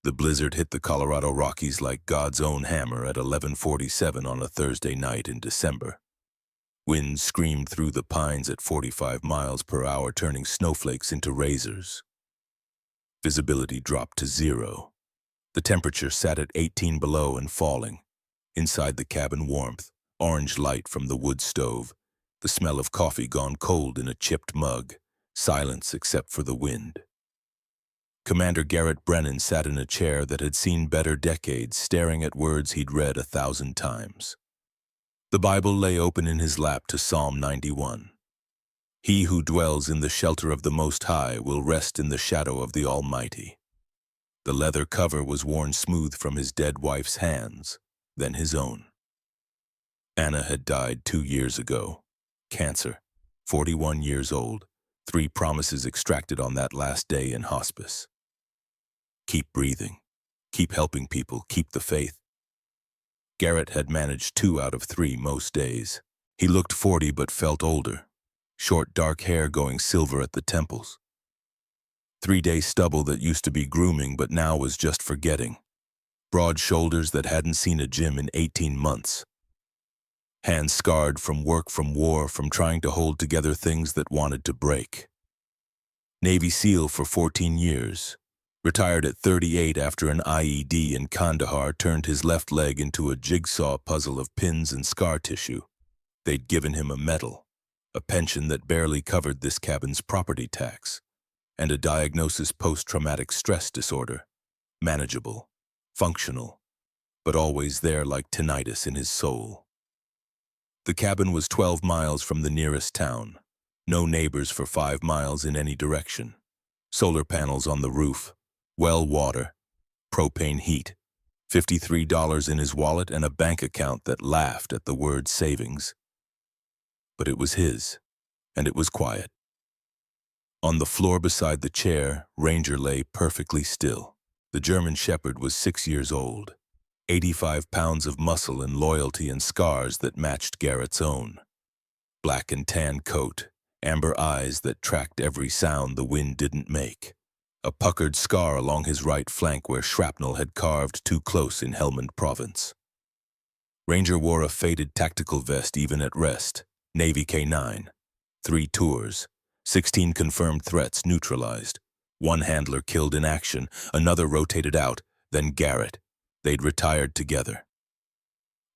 The blizzard hit the Colorado Rockies like God's own hammer at 11:47 on a Thursday night in December. Winds screamed through the pines at 45 miles per hour, turning snowflakes into razors. Visibility dropped to zero. The temperature sat at 18 below and falling. Inside the cabin, warmth, orange light from the wood stove, the smell of coffee gone cold in a chipped mug, silence except for the wind. Commander Garrett Brennan sat in a chair that had seen better decades, staring at words he'd read 1,000 times. The Bible lay open in his lap to Psalm 91. He who dwells in the shelter of the Most High will rest in the shadow of the Almighty. The leather cover was worn smooth from his dead wife's hands, then his own. Anna had died 2 years ago. Cancer, 41 years old, 3 promises extracted on that last day in hospice. Keep breathing, keep helping people, keep the faith. Garrett had managed 2 out of 3 most days. He looked 40 but felt older, short dark hair going silver at the temples. 3-day stubble that used to be grooming but now was just forgetting. Broad shoulders that hadn't seen a gym in 18 months. Hands scarred from work, from war, from trying to hold together things that wanted to break. Navy SEAL for 14 years. Retired at 38 after an IED in Kandahar turned his left leg into a jigsaw puzzle of pins and scar tissue. They'd given him a medal, a pension that barely covered this cabin's property tax, and a diagnosis: post-traumatic stress disorder. Manageable, functional, but always there like tinnitus in his soul. The cabin was 12 miles from the nearest town. No neighbors for 5 miles in any direction. Solar panels on the roof. Well water, propane heat, $53 in his wallet, and a bank account that laughed at the word savings. But it was his, and it was quiet. On the floor beside the chair, Ranger lay perfectly still. The German Shepherd was 6 years old, 85 pounds of muscle and loyalty and scars that matched Garrett's own. Black and tan coat, amber eyes that tracked every sound the wind didn't make. A puckered scar along his right flank where shrapnel had carved too close in Helmand Province. Ranger wore a faded tactical vest even at rest, Navy K9. 3 tours, 16 confirmed threats neutralized. 1 handler killed in action, another rotated out, then Garrett. They'd retired together.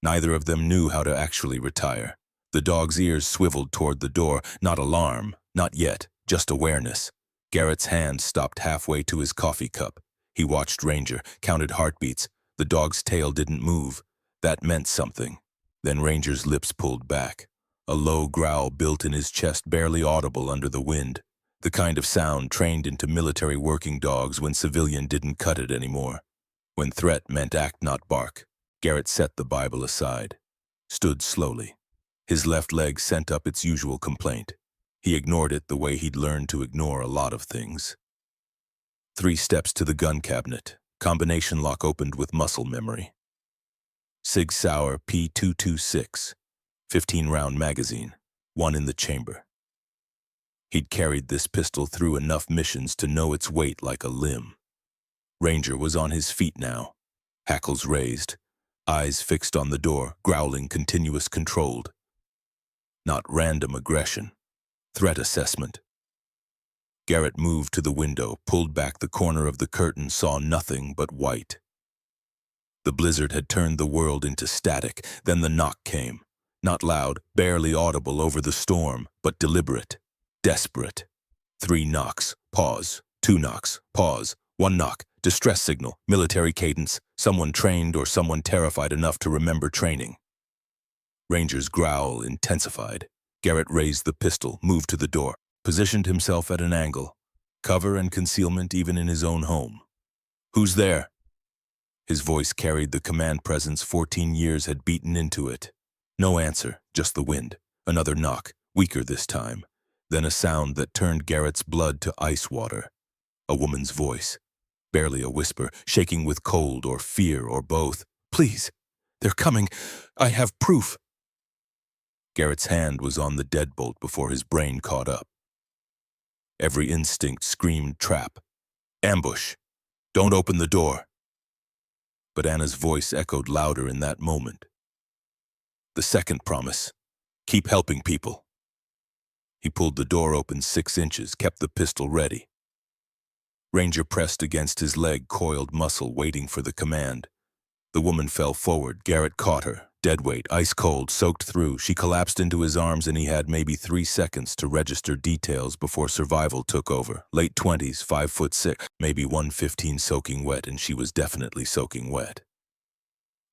Neither of them knew how to actually retire. The dog's ears swiveled toward the door, not alarm, not yet, just awareness. Garrett's hand stopped halfway to his coffee cup. He watched Ranger, counted heartbeats. The dog's tail didn't move. That meant something. Then Ranger's lips pulled back. A low growl built in his chest, barely audible under the wind. The kind of sound trained into military working dogs when civilian didn't cut it anymore. When threat meant act, not bark. Garrett set the Bible aside. Stood slowly. His left leg sent up its usual complaint. He ignored it the way he'd learned to ignore a lot of things. 3 steps to the gun cabinet. Combination lock opened with muscle memory. Sig Sauer P226. 15-round magazine. 1 in the chamber. He'd carried this pistol through enough missions to know its weight like a limb. Ranger was on his feet now. Hackles raised. Eyes fixed on the door, growling, continuous, controlled. Not random aggression. Threat assessment. Garrett moved to the window, pulled back the corner of the curtain, saw nothing but white. The blizzard had turned the world into static. Then the knock came. Not loud, barely audible over the storm, but deliberate, desperate. 3 knocks, pause. 2 knocks, pause. 1 knock, distress signal, military cadence, someone trained or someone terrified enough to remember training. Ranger's growl intensified. Garrett raised the pistol, moved to the door, positioned himself at an angle. Cover and concealment even in his own home. "Who's there?" His voice carried the command presence 14 years had beaten into it. No answer, just the wind. Another knock, weaker this time. Then a sound that turned Garrett's blood to ice water. A woman's voice. Barely a whisper, shaking with cold or fear or both. "Please, they're coming. I have proof." Garrett's hand was on the deadbolt before his brain caught up. Every instinct screamed trap. Ambush. Don't open the door. but Anna's voice echoed louder in that moment. The second promise. Keep helping people. He pulled the door open 6 inches, kept the pistol ready. Ranger pressed against his leg, coiled muscle, waiting for the command. The woman fell forward. Garrett caught her. Dead weight, ice cold, soaked through. She collapsed into his arms and he had maybe 3 seconds to register details before survival took over. Late 20s, 5'6", maybe 115, soaking wet, and she was definitely soaking wet.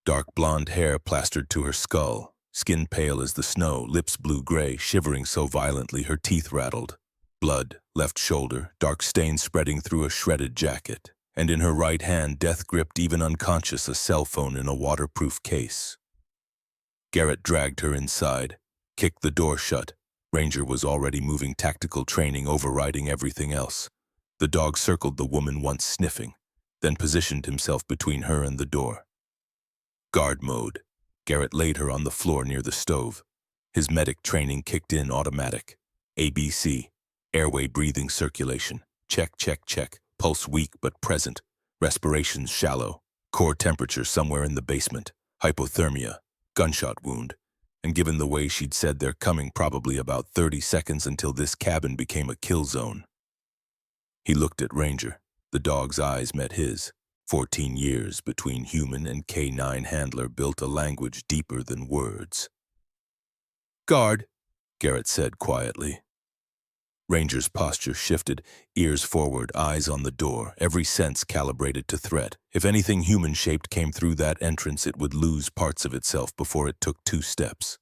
Dark blonde hair plastered to her skull, skin pale as the snow, lips blue-gray, shivering so violently her teeth rattled. Blood, left shoulder, dark stains spreading through a shredded jacket, and in her right hand, death gripped, even unconscious, a cell phone in a waterproof case. Garrett dragged her inside, kicked the door shut. Ranger was already moving, tactical training overriding everything else. The dog circled the woman once, sniffing, then positioned himself between her and the door. Guard mode. Garrett laid her on the floor near the stove. His medic training kicked in, automatic. ABC. Airway, breathing, circulation. Check, check, check. Pulse weak but present. Respirations shallow. Core temperature somewhere in the basement. Hypothermia. Gunshot wound. And given the way she'd said they're coming, probably about 30 seconds until this cabin became a kill zone. He looked at Ranger. The dog's eyes met his. 14 years between human and K9 handler built a language deeper than words. Guard, Garrett said quietly. Ranger's posture shifted, ears forward, eyes on the door, every sense calibrated to threat. If anything human-shaped came through that entrance, it would lose parts of itself before it took 2 steps.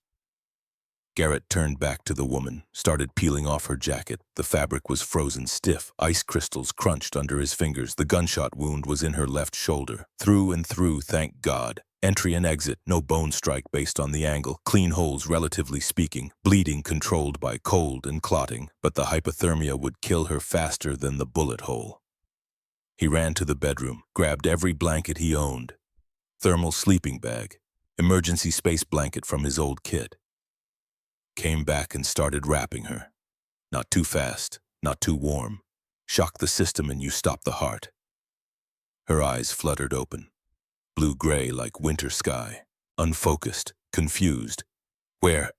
Garrett turned back to the woman, started peeling off her jacket. The fabric was frozen stiff, ice crystals crunched under his fingers. The gunshot wound was in her left shoulder. Through and through, thank God. Entry and exit, no bone strike based on the angle. Clean holes, relatively speaking. Bleeding controlled by cold and clotting, but the hypothermia would kill her faster than the bullet hole. He ran to the bedroom, grabbed every blanket he owned. Thermal sleeping bag, emergency space blanket from his old kit. Came back and started wrapping her. Not too fast, not too warm. Shock the system and you stop the heart. Her eyes fluttered open. Blue-gray like winter sky. Unfocused, confused. Where?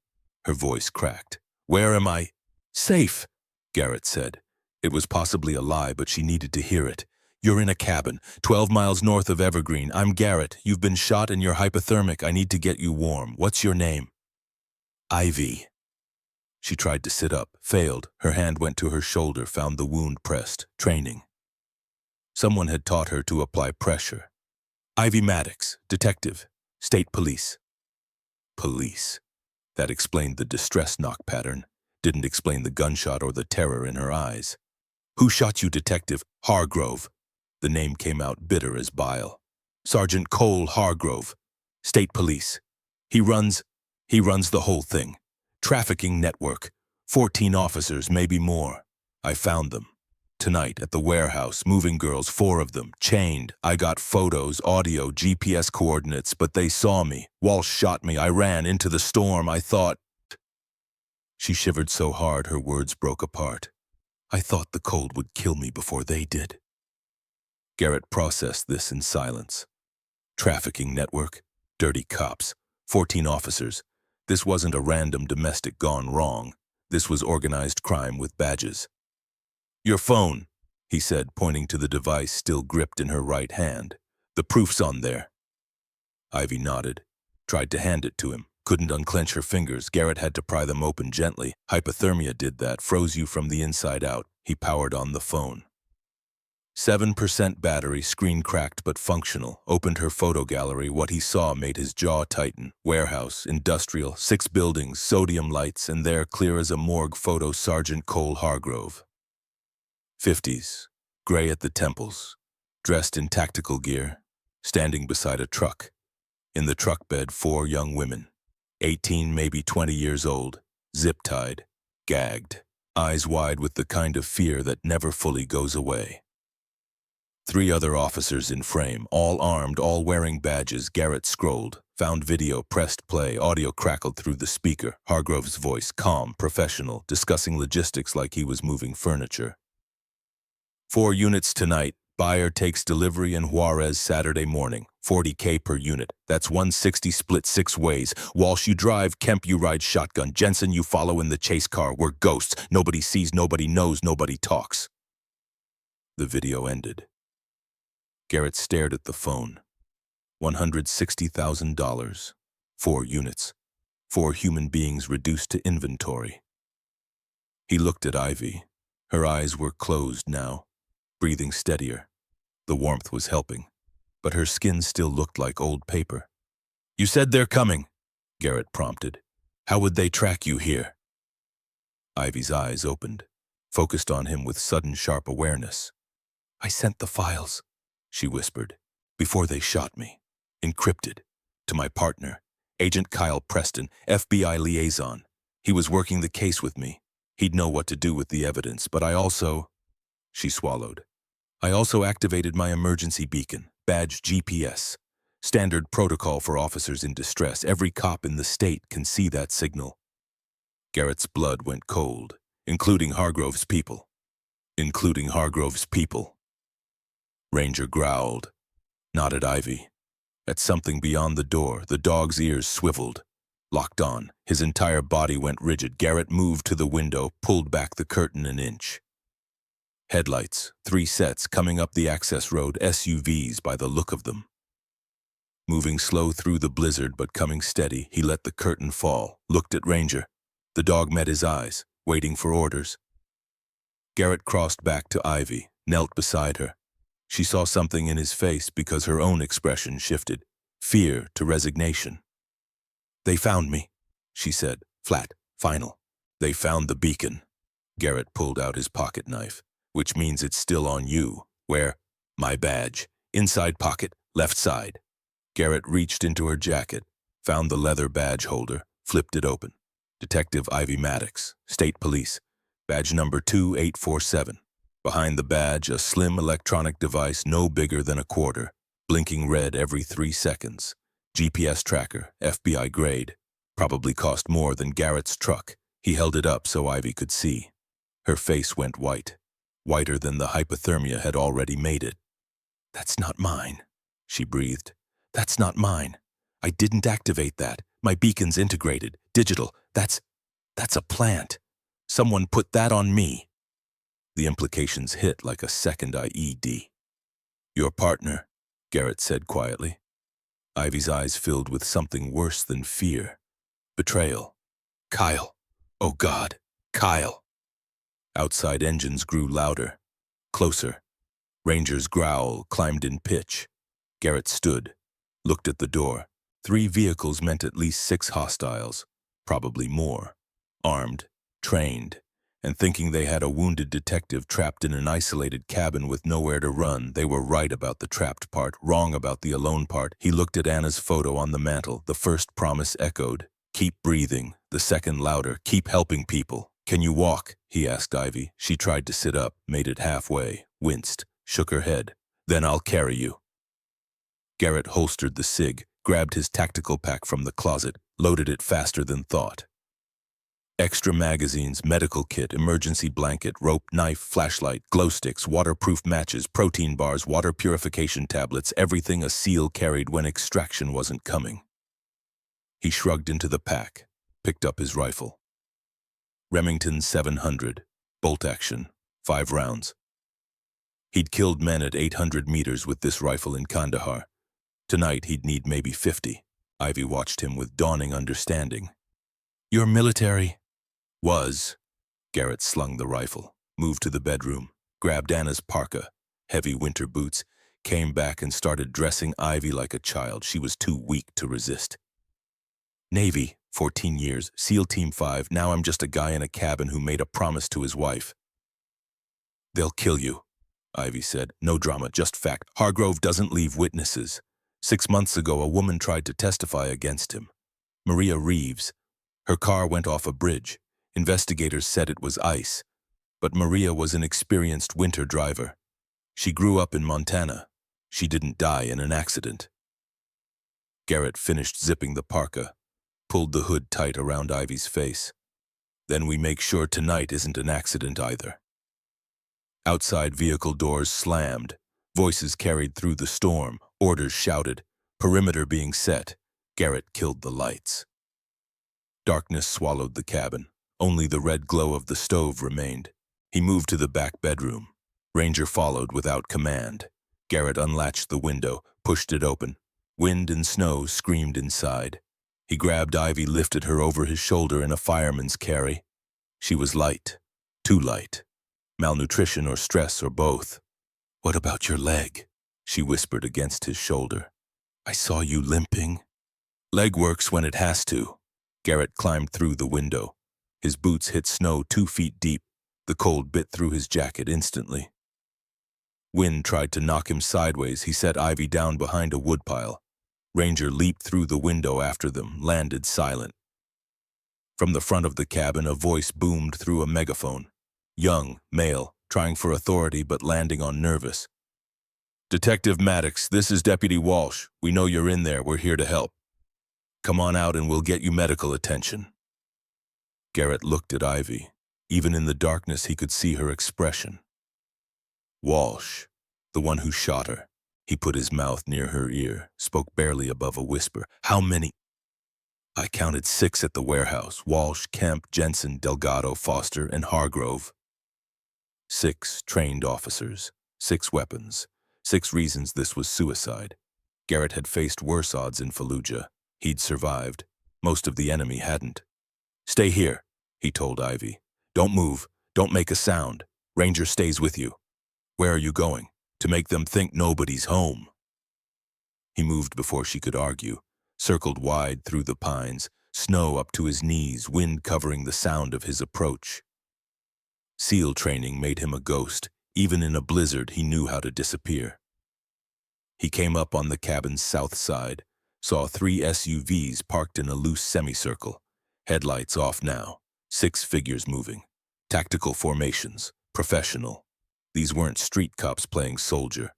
Her voice cracked. Where am I? Safe, Garrett said. It was possibly a lie, but she needed to hear it. You're in a cabin, 12 miles north of Evergreen. I'm Garrett. You've been shot and you're hypothermic. I need to get you warm. What's your name? Ivy. She tried to sit up, failed. Her hand went to her shoulder, found the wound pressed. Training. Someone had taught her to apply pressure. Ivy Maddox, detective, state police. Police. That explained the distress knock pattern. Didn't explain the gunshot or the terror in her eyes. Who shot you, detective? Hargrove. The name came out bitter as bile. Sergeant Cole Hargrove, state police. He runs the whole thing. Trafficking network. 14 officers, maybe more. I found them. Tonight at the warehouse, moving girls, 4 of them, chained. I got photos, audio, GPS coordinates, but they saw me. Walsh shot me. I ran into the storm. I thought... She shivered so hard her words broke apart. I thought the cold would kill me before they did. Garrett processed this in silence. Trafficking network, dirty cops, 14 officers. This wasn't a random domestic gone wrong. This was organized crime with badges. Your phone, he said, pointing to the device still gripped in her right hand. The proof's on there. Ivy nodded, tried to hand it to him, couldn't unclench her fingers. Garrett had to pry them open gently. Hypothermia did that, froze you from the inside out. He powered on the phone. 7% battery, screen cracked but functional. Opened her photo gallery. What he saw made his jaw tighten. Warehouse, industrial, 6 buildings, sodium lights, and there, clear as a morgue photo, Sergeant Cole Hargrove. 50s, gray at the temples, dressed in tactical gear, standing beside a truck. In the truck bed, 4 young women, 18, maybe 20 years old, zip-tied, gagged, eyes wide with the kind of fear that never fully goes away. 3 other officers in frame, all armed, all wearing badges. Garrett scrolled, found video, pressed play, audio crackled through the speaker. Hargrove's voice, calm, professional, discussing logistics like he was moving furniture. 4 units tonight. Buyer takes delivery in Juarez Saturday morning. $40K per unit. That's 160 split 6 ways. Walsh, you drive. Kemp, you ride shotgun. Jensen, you follow in the chase car. We're ghosts. Nobody sees, nobody knows, nobody talks. The video ended. Garrett stared at the phone. $160,000. 4 units. 4 human beings reduced to inventory. He looked at Ivy. Her eyes were closed now, breathing steadier. The warmth was helping, but her skin still looked like old paper. You said they're coming, Garrett prompted. How would they track you here? Ivy's eyes opened, focused on him with sudden sharp awareness. I sent the files, she whispered, before they shot me, encrypted, to my partner, Agent Kyle Preston, FBI liaison. He was working the case with me. He'd know what to do with the evidence, but I also... She swallowed. I also activated my emergency beacon, badge GPS. Standard protocol for officers in distress. Every cop in the state can see that signal. Garrett's blood went cold, including Hargrove's people. Including Hargrove's people. Ranger growled, not at Ivy. At something beyond the door, the dog's ears swiveled. Locked on, his entire body went rigid. Garrett moved to the window, pulled back the curtain an inch. Headlights, 3 sets coming up the access road, SUVs by the look of them. Moving slow through the blizzard but coming steady, he let the curtain fall, looked at Ranger. The dog met his eyes, waiting for orders. Garrett crossed back to Ivy, knelt beside her. She saw something in his face because her own expression shifted, fear to resignation. They found me, she said, flat, final. They found the beacon. Garrett pulled out his pocket knife, which means it's still on you. Where? My badge. Inside pocket, left side. Garrett reached into her jacket, found the leather badge holder, flipped it open. Detective Ivy Maddox, State Police, badge number 2847. Behind the badge, a slim electronic device no bigger than a quarter, blinking red every 3 seconds. GPS tracker, FBI grade. Probably cost more than Garrett's truck. He held it up so Ivy could see. Her face went white, whiter than the hypothermia had already made it. That's not mine, she breathed. That's not mine. I didn't activate that. My beacon's integrated, digital. That's a plant. Someone put that on me. The implications hit like a second IED. Your partner, Garrett said quietly. Ivy's eyes filled with something worse than fear. Betrayal. Kyle. Oh God, Kyle. Outside engines grew louder, closer. Ranger's growl climbed in pitch. Garrett stood, looked at the door. 3 vehicles meant at least 6 hostiles, probably more. Armed, trained, and thinking they had a wounded detective trapped in an isolated cabin with nowhere to run. They were right about the trapped part, wrong about the alone part. He looked at Anna's photo on the mantel. The first promise echoed. Keep breathing. The second louder. Keep helping people. Can you walk? He asked Ivy. She tried to sit up, made it halfway, winced, shook her head. Then I'll carry you. Garrett holstered the SIG, grabbed his tactical pack from the closet, loaded it faster than thought. Extra magazines, medical kit, emergency blanket, rope, knife, flashlight, glow sticks, waterproof matches, protein bars, water purification tablets, everything a SEAL carried when extraction wasn't coming. He shrugged into the pack, picked up his rifle. Remington 700, bolt action, 5 rounds. He'd killed men at 800 meters with this rifle in Kandahar. Tonight he'd need maybe 50. Ivy watched him with dawning understanding. You're military? Was. Garrett slung the rifle, moved to the bedroom, grabbed Anna's parka, heavy winter boots, came back and started dressing Ivy like a child. She was too weak to resist. Navy, 14 years, SEAL Team 5, now I'm just a guy in a cabin who made a promise to his wife. They'll kill you, Ivy said. No drama, just fact. Hargrove doesn't leave witnesses. 6 months ago, a woman tried to testify against him. Maria Reeves. Her car went off a bridge. Investigators said it was ice, but Maria was an experienced winter driver. She grew up in Montana. She didn't die in an accident. Garrett finished zipping the parka, pulled the hood tight around Ivy's face. Then we make sure tonight isn't an accident either. Outside vehicle doors slammed. Voices carried through the storm. Orders shouted. Perimeter being set, Garrett killed the lights. Darkness swallowed the cabin. Only the red glow of the stove remained. He moved to the back bedroom. Ranger followed without command. Garrett unlatched the window, pushed it open. Wind and snow screamed inside. He grabbed Ivy, lifted her over his shoulder in a fireman's carry. She was light. Too light. Malnutrition or stress or both. "What about your leg?" she whispered against his shoulder. "I saw you limping." "Leg works when it has to." Garrett climbed through the window. His boots hit snow 2 feet deep. The cold bit through his jacket instantly. Wind tried to knock him sideways. He set Ivy down behind a woodpile. Ranger leaped through the window after them, landed silent. From the front of the cabin, a voice boomed through a megaphone. Young, male, trying for authority but landing on nervous. "Detective Maddox, this is Deputy Walsh. We know you're in there. We're here to help. Come on out and we'll get you medical attention." Garrett looked at Ivy. Even in the darkness, he could see her expression. Walsh, the one who shot her. He put his mouth near her ear, spoke barely above a whisper. "How many?" "I counted 6 at the warehouse. Walsh, Kemp, Jensen, Delgado, Foster, and Hargrove. 6 trained officers, 6 weapons, 6 reasons this was suicide. Garrett had faced worse odds in Fallujah. He'd survived. Most of the enemy hadn't. "Stay here," he told Ivy. "Don't move. Don't make a sound. Ranger stays with you." "Where are you going?" "To make them think nobody's home." He moved before she could argue, circled wide through the pines, snow up to his knees, wind covering the sound of his approach. SEAL training made him a ghost. Even in a blizzard, he knew how to disappear. He came up on the cabin's south side, saw 3 SUVs parked in a loose semicircle. Headlights off now, 6 figures moving. Tactical formations, professional. These weren't street cops playing soldier.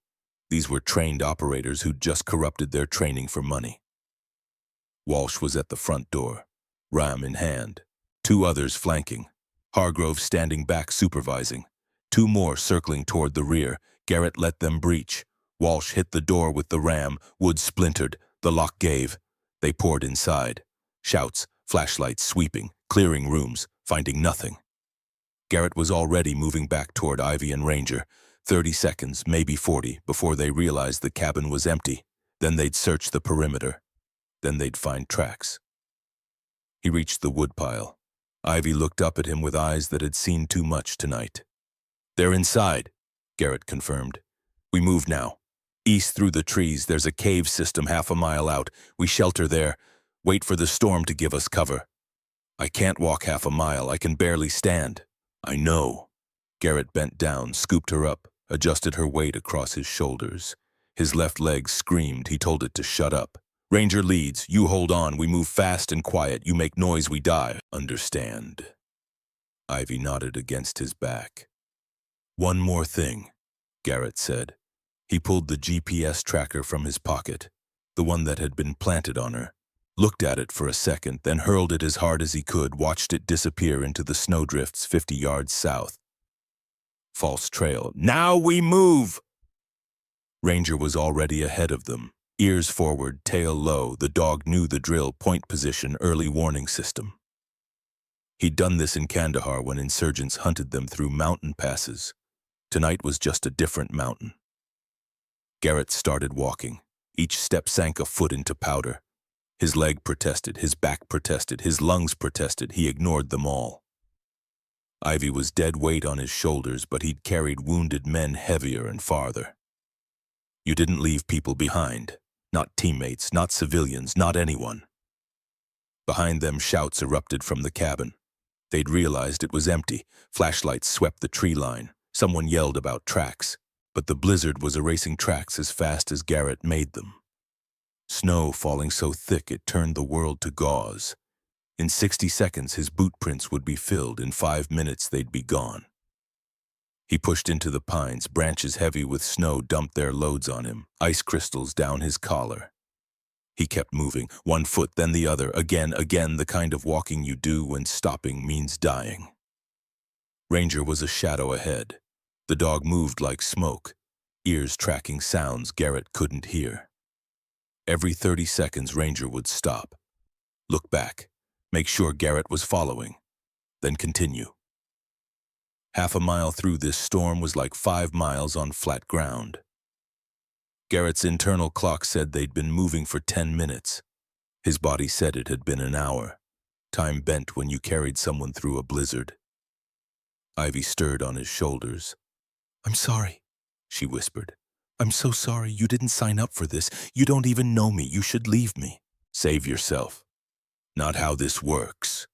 These were trained operators who'd just corrupted their training for money. Walsh was at the front door, ram in hand. 2 others flanking. Hargrove standing back supervising. 2 more circling toward the rear. Garrett let them breach. Walsh hit the door with the ram. Wood splintered. The lock gave. They poured inside. Shouts, flashlights sweeping, clearing rooms, finding nothing. Garrett was already moving back toward Ivy and Ranger. 30 seconds, maybe 40, before they realized the cabin was empty. Then they'd search the perimeter. Then they'd find tracks. He reached the woodpile. Ivy looked up at him with eyes that had seen too much tonight. "They're inside," Garrett confirmed. "We move now. East through the trees, there's a cave system half a mile out. We shelter there. Wait for the storm to give us cover." "I can't walk half a mile. I can barely stand." "I know." Garrett bent down, scooped her up, adjusted her weight across his shoulders. His left leg screamed. He told it to shut up. "Ranger leads. You hold on. We move fast and quiet. You make noise, we die. Understand?" Ivy nodded against his back. "One more thing," Garrett said. He pulled the GPS tracker from his pocket, the one that had been planted on her, looked at it for a second, then hurled it as hard as he could, watched it disappear into the snowdrifts 50 yards south. False trail. "Now we move!" Ranger was already ahead of them. Ears forward, tail low, the dog knew the drill, point position, early warning system. He'd done this in Kandahar when insurgents hunted them through mountain passes. Tonight was just a different mountain. Garrett started walking. Each step sank a foot into powder. His leg protested, his back protested, his lungs protested. He ignored them all. Ivy was dead weight on his shoulders, but he'd carried wounded men heavier and farther. You didn't leave people behind. Not teammates, not civilians, not anyone. Behind them, shouts erupted from the cabin. They'd realized it was empty. Flashlights swept the tree line. Someone yelled about tracks. But the blizzard was erasing tracks as fast as Garrett made them. Snow falling so thick it turned the world to gauze. In 60 seconds, his boot prints would be filled. In 5 minutes, they'd be gone. He pushed into the pines. Branches heavy with snow dumped their loads on him, ice crystals down his collar. He kept moving, 1 foot, then the other, again, the kind of walking you do when stopping means dying. Ranger was a shadow ahead. The dog moved like smoke, ears tracking sounds Garrett couldn't hear. Every 30 seconds, Ranger would stop, look back, make sure Garrett was following, then continue. Half a mile through this storm was like 5 miles on flat ground. Garrett's internal clock said they'd been moving for 10 minutes. His body said it had been an hour. Time bent when you carried someone through a blizzard. Ivy stirred on his shoulders. "I'm sorry," she whispered. "I'm so sorry. You didn't sign up for this. You don't even know me. You should leave me." "Save yourself." "Not how this works."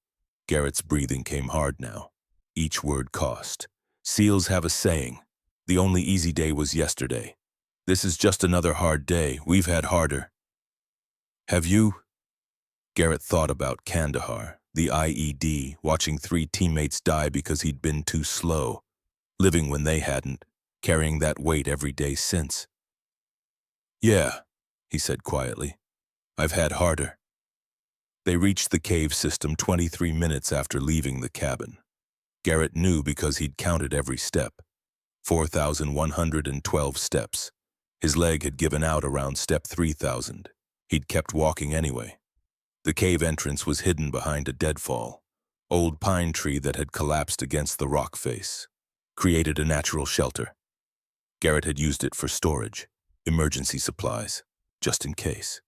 Garrett's breathing came hard now. Each word cost. "Seals have a saying. The only easy day was yesterday. This is just another hard day. We've had harder." "Have you?" Garrett thought about Kandahar, the IED, watching 3 teammates die because he'd been too slow, living when they hadn't, carrying that weight every day since. "Yeah," he said quietly. "I've had harder." They reached the cave system 23 minutes after leaving the cabin. Garrett knew because he'd counted every step. 4,112 steps. His leg had given out around step 3,000. He'd kept walking anyway. The cave entrance was hidden behind a deadfall, old pine tree that had collapsed against the rock face, created a natural shelter. Garrett had used it for storage, emergency supplies, just in case.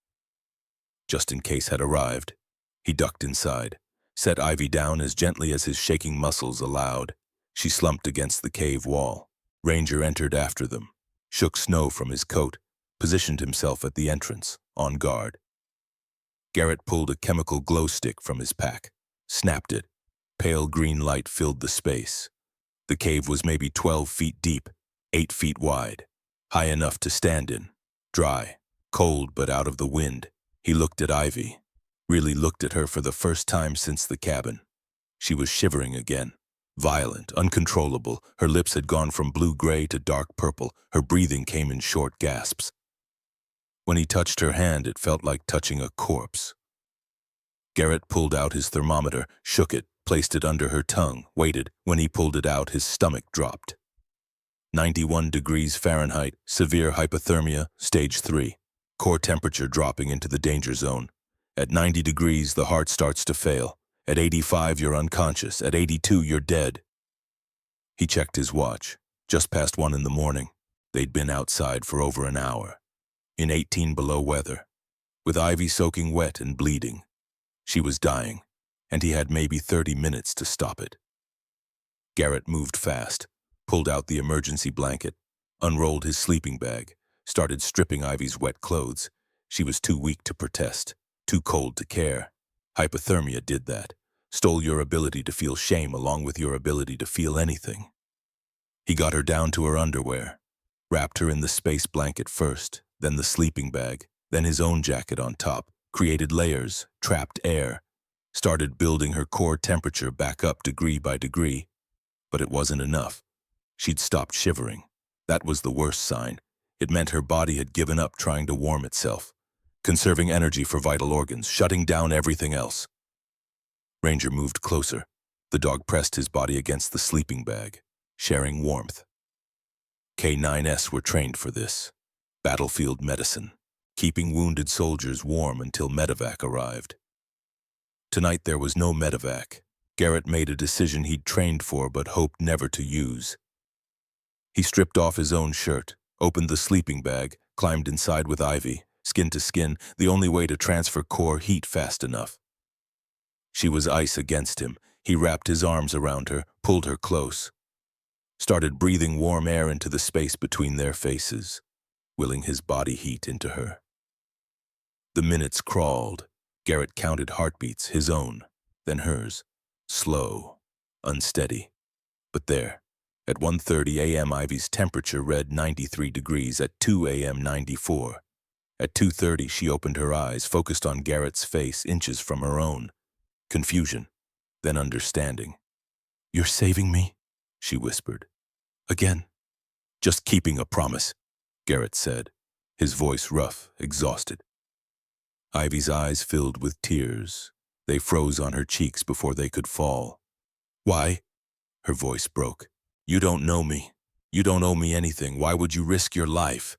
Just in case had arrived. He ducked inside, set Ivy down as gently as his shaking muscles allowed. She slumped against the cave wall. Ranger entered after them, shook snow from his coat, positioned himself at the entrance, on guard. Garrett pulled a chemical glow stick from his pack, snapped it. Pale green light filled the space. The cave was maybe 12 feet deep, 8 feet wide, high enough to stand in, dry, cold but out of the wind. He looked at Ivy, really looked at her for the first time since the cabin. She was shivering again, violent, uncontrollable. Her lips had gone from blue-gray to dark purple. Her breathing came in short gasps. When he touched her hand, it felt like touching a corpse. Garrett pulled out his thermometer, shook it, placed it under her tongue, waited. When he pulled it out, his stomach dropped. 91 degrees Fahrenheit, severe hypothermia, stage 3. Core temperature dropping into the danger zone. At 90 degrees, the heart starts to fail. At 85, you're unconscious. At 82, you're dead. He checked his watch. Just past 1 in the morning. They'd been outside for over an hour. In 18 below weather, with Ivy soaking wet and bleeding. She was dying, and he had maybe 30 minutes to stop it. Garrett moved fast, pulled out the emergency blanket, unrolled his sleeping bag, started stripping Ivy's wet clothes. She was too weak to protest, too cold to care. Hypothermia did that, stole your ability to feel shame along with your ability to feel anything. He got her down to her underwear, wrapped her in the space blanket first, then the sleeping bag, then his own jacket on top, created layers, trapped air, started building her core temperature back up degree by degree. But it wasn't enough. She'd stopped shivering. That was the worst sign. It meant her body had given up trying to warm itself, conserving energy for vital organs, shutting down everything else. Ranger moved closer. The dog pressed his body against the sleeping bag, sharing warmth. K9s were trained for this. Battlefield medicine, keeping wounded soldiers warm until medevac arrived. Tonight there was no medevac. Garrett made a decision he'd trained for but hoped never to use. He stripped off his own shirt, opened the sleeping bag, climbed inside with Ivy, skin to skin, the only way to transfer core heat fast enough. She was ice against him. He wrapped his arms around her, pulled her close, started breathing warm air into the space between their faces, willing his body heat into her. The minutes crawled. Garrett counted heartbeats, his own, then hers, slow, unsteady. But there, at 1:30 a.m. Ivy's temperature read 93 degrees, at 2 a.m. 94. At 2:30 she opened her eyes, focused on Garrett's face, inches from her own. Confusion, then understanding. "You're saving me?" she whispered. "Again." "Just keeping a promise," Garrett said, his voice rough, exhausted. Ivy's eyes filled with tears. They froze on her cheeks before they could fall. "Why?" Her voice broke. "You don't know me. You don't owe me anything. Why would you risk your life?"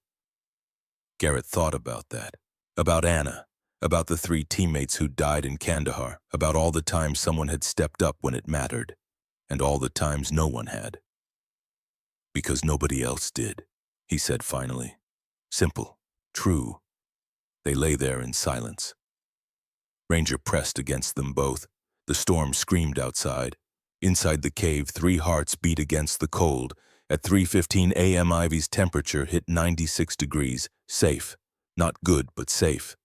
Garrett thought about that. About Anna, about the 3 teammates who died in Kandahar, about all the times someone had stepped up when it mattered, and all the times no one had. Because nobody else did, he said finally. Simple, true. They lay there in silence. Ranger pressed against them both. The storm screamed outside. Inside the cave, 3 hearts beat against the cold. At 3:15 a.m. Ivy's temperature hit 96 degrees. Safe. Not good, but safe.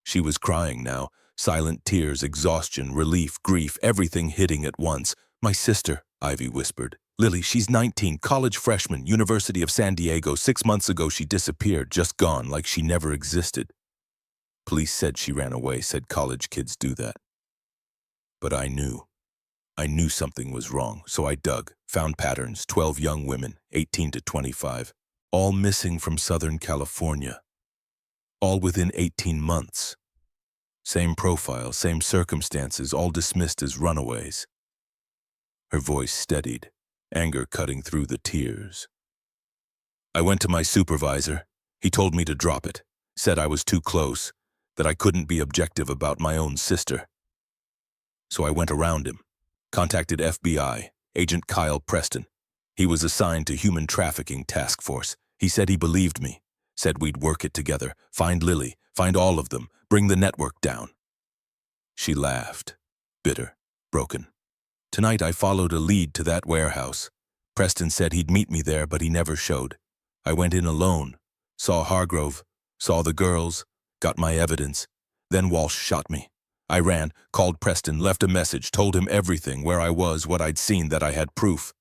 She was crying now. Silent tears, exhaustion, relief, grief, everything hitting at once. My sister, Ivy whispered. Lily, she's 19, college freshman, University of San Diego. 6 months ago she disappeared, just gone, like she never existed. Police said she ran away, said college kids do that. But I knew. I knew something was wrong, so I dug, found patterns, 12 young women, 18 to 25, all missing from Southern California. All within 18 months. Same profile, same circumstances, all dismissed as runaways. Her voice steadied, anger cutting through the tears. I went to my supervisor. He told me to drop it, said I was too close, that I couldn't be objective about my own sister. So I went around him. Contacted FBI, Agent Kyle Preston. He was assigned to Human Trafficking Task Force. He said he believed me, said we'd work it together, find Lily, find all of them, bring the network down. She laughed, bitter, broken. Tonight I followed a lead to that warehouse. Preston said he'd meet me there, but he never showed. I went in alone, saw Hargrove, saw the girls, got my evidence. Then Walsh shot me. I ran, called Preston, left a message, told him everything, where I was, what I'd seen, that I had proof.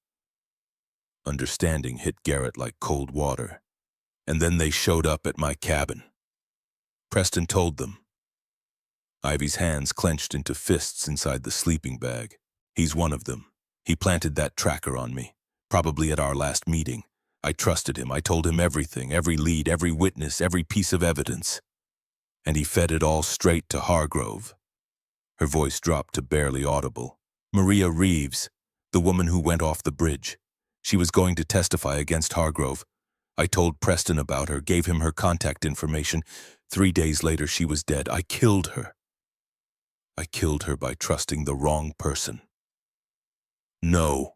Understanding hit Garrett like cold water. And then they showed up at my cabin. Preston told them. Ivy's hands clenched into fists inside the sleeping bag. He's one of them. He planted that tracker on me, probably at our last meeting. I trusted him. I told him everything, every lead, every witness, every piece of evidence. And he fed it all straight to Hargrove. Her voice dropped to barely audible. Maria Reeves, the woman who went off the bridge. She was going to testify against Hargrove. I told Preston about her, gave him her contact information. 3 days later, she was dead. I killed her. I killed her by trusting the wrong person. No.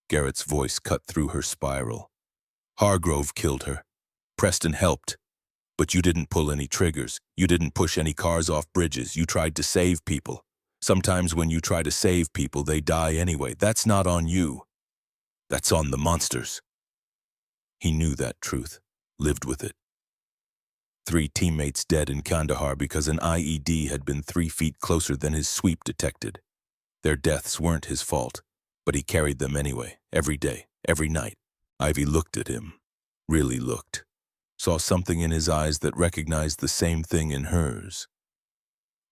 Garrett's voice cut through her spiral. Hargrove killed her. Preston helped. But you didn't pull any triggers. You didn't push any cars off bridges. You tried to save people. Sometimes when you try to save people, they die anyway. That's not on you. That's on the monsters. He knew that truth, lived with it. 3 teammates dead in Kandahar because an IED had been 3 feet closer than his sweep detected. Their deaths weren't his fault, but he carried them anyway, every day, every night. Ivy looked at him, really looked. Saw something in his eyes that recognized the same thing in hers.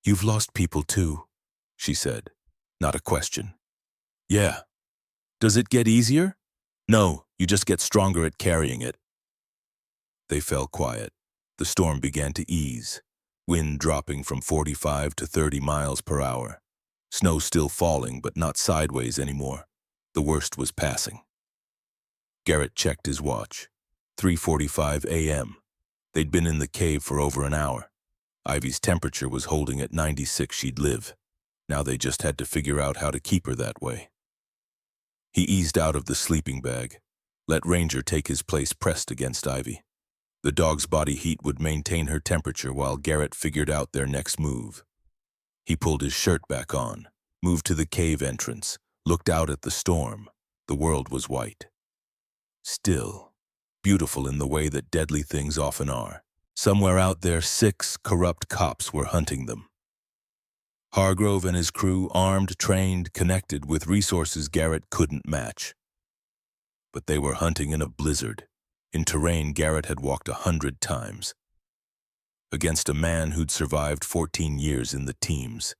You've lost people too, she said, not a question. Yeah. Does it get easier? No, you just get stronger at carrying it. They fell quiet. The storm began to ease, wind dropping from 45 to 30 miles per hour. Snow still falling, but not sideways anymore. The worst was passing. Garrett checked his watch. 3:45 a.m. They'd been in the cave for over an hour. Ivy's temperature was holding at 96. She'd live. Now they just had to figure out how to keep her that way. He eased out of the sleeping bag, let Ranger take his place pressed against Ivy. The dog's body heat would maintain her temperature while Garrett figured out their next move. He pulled his shirt back on, moved to the cave entrance, looked out at the storm. The world was white. Still. Beautiful in the way that deadly things often are. Somewhere out there, 6 corrupt cops were hunting them. Hargrove and his crew, armed, trained, connected with resources Garrett couldn't match. But they were hunting in a blizzard, in terrain Garrett had walked 100 times. Against a man who'd survived 14 years in the teams,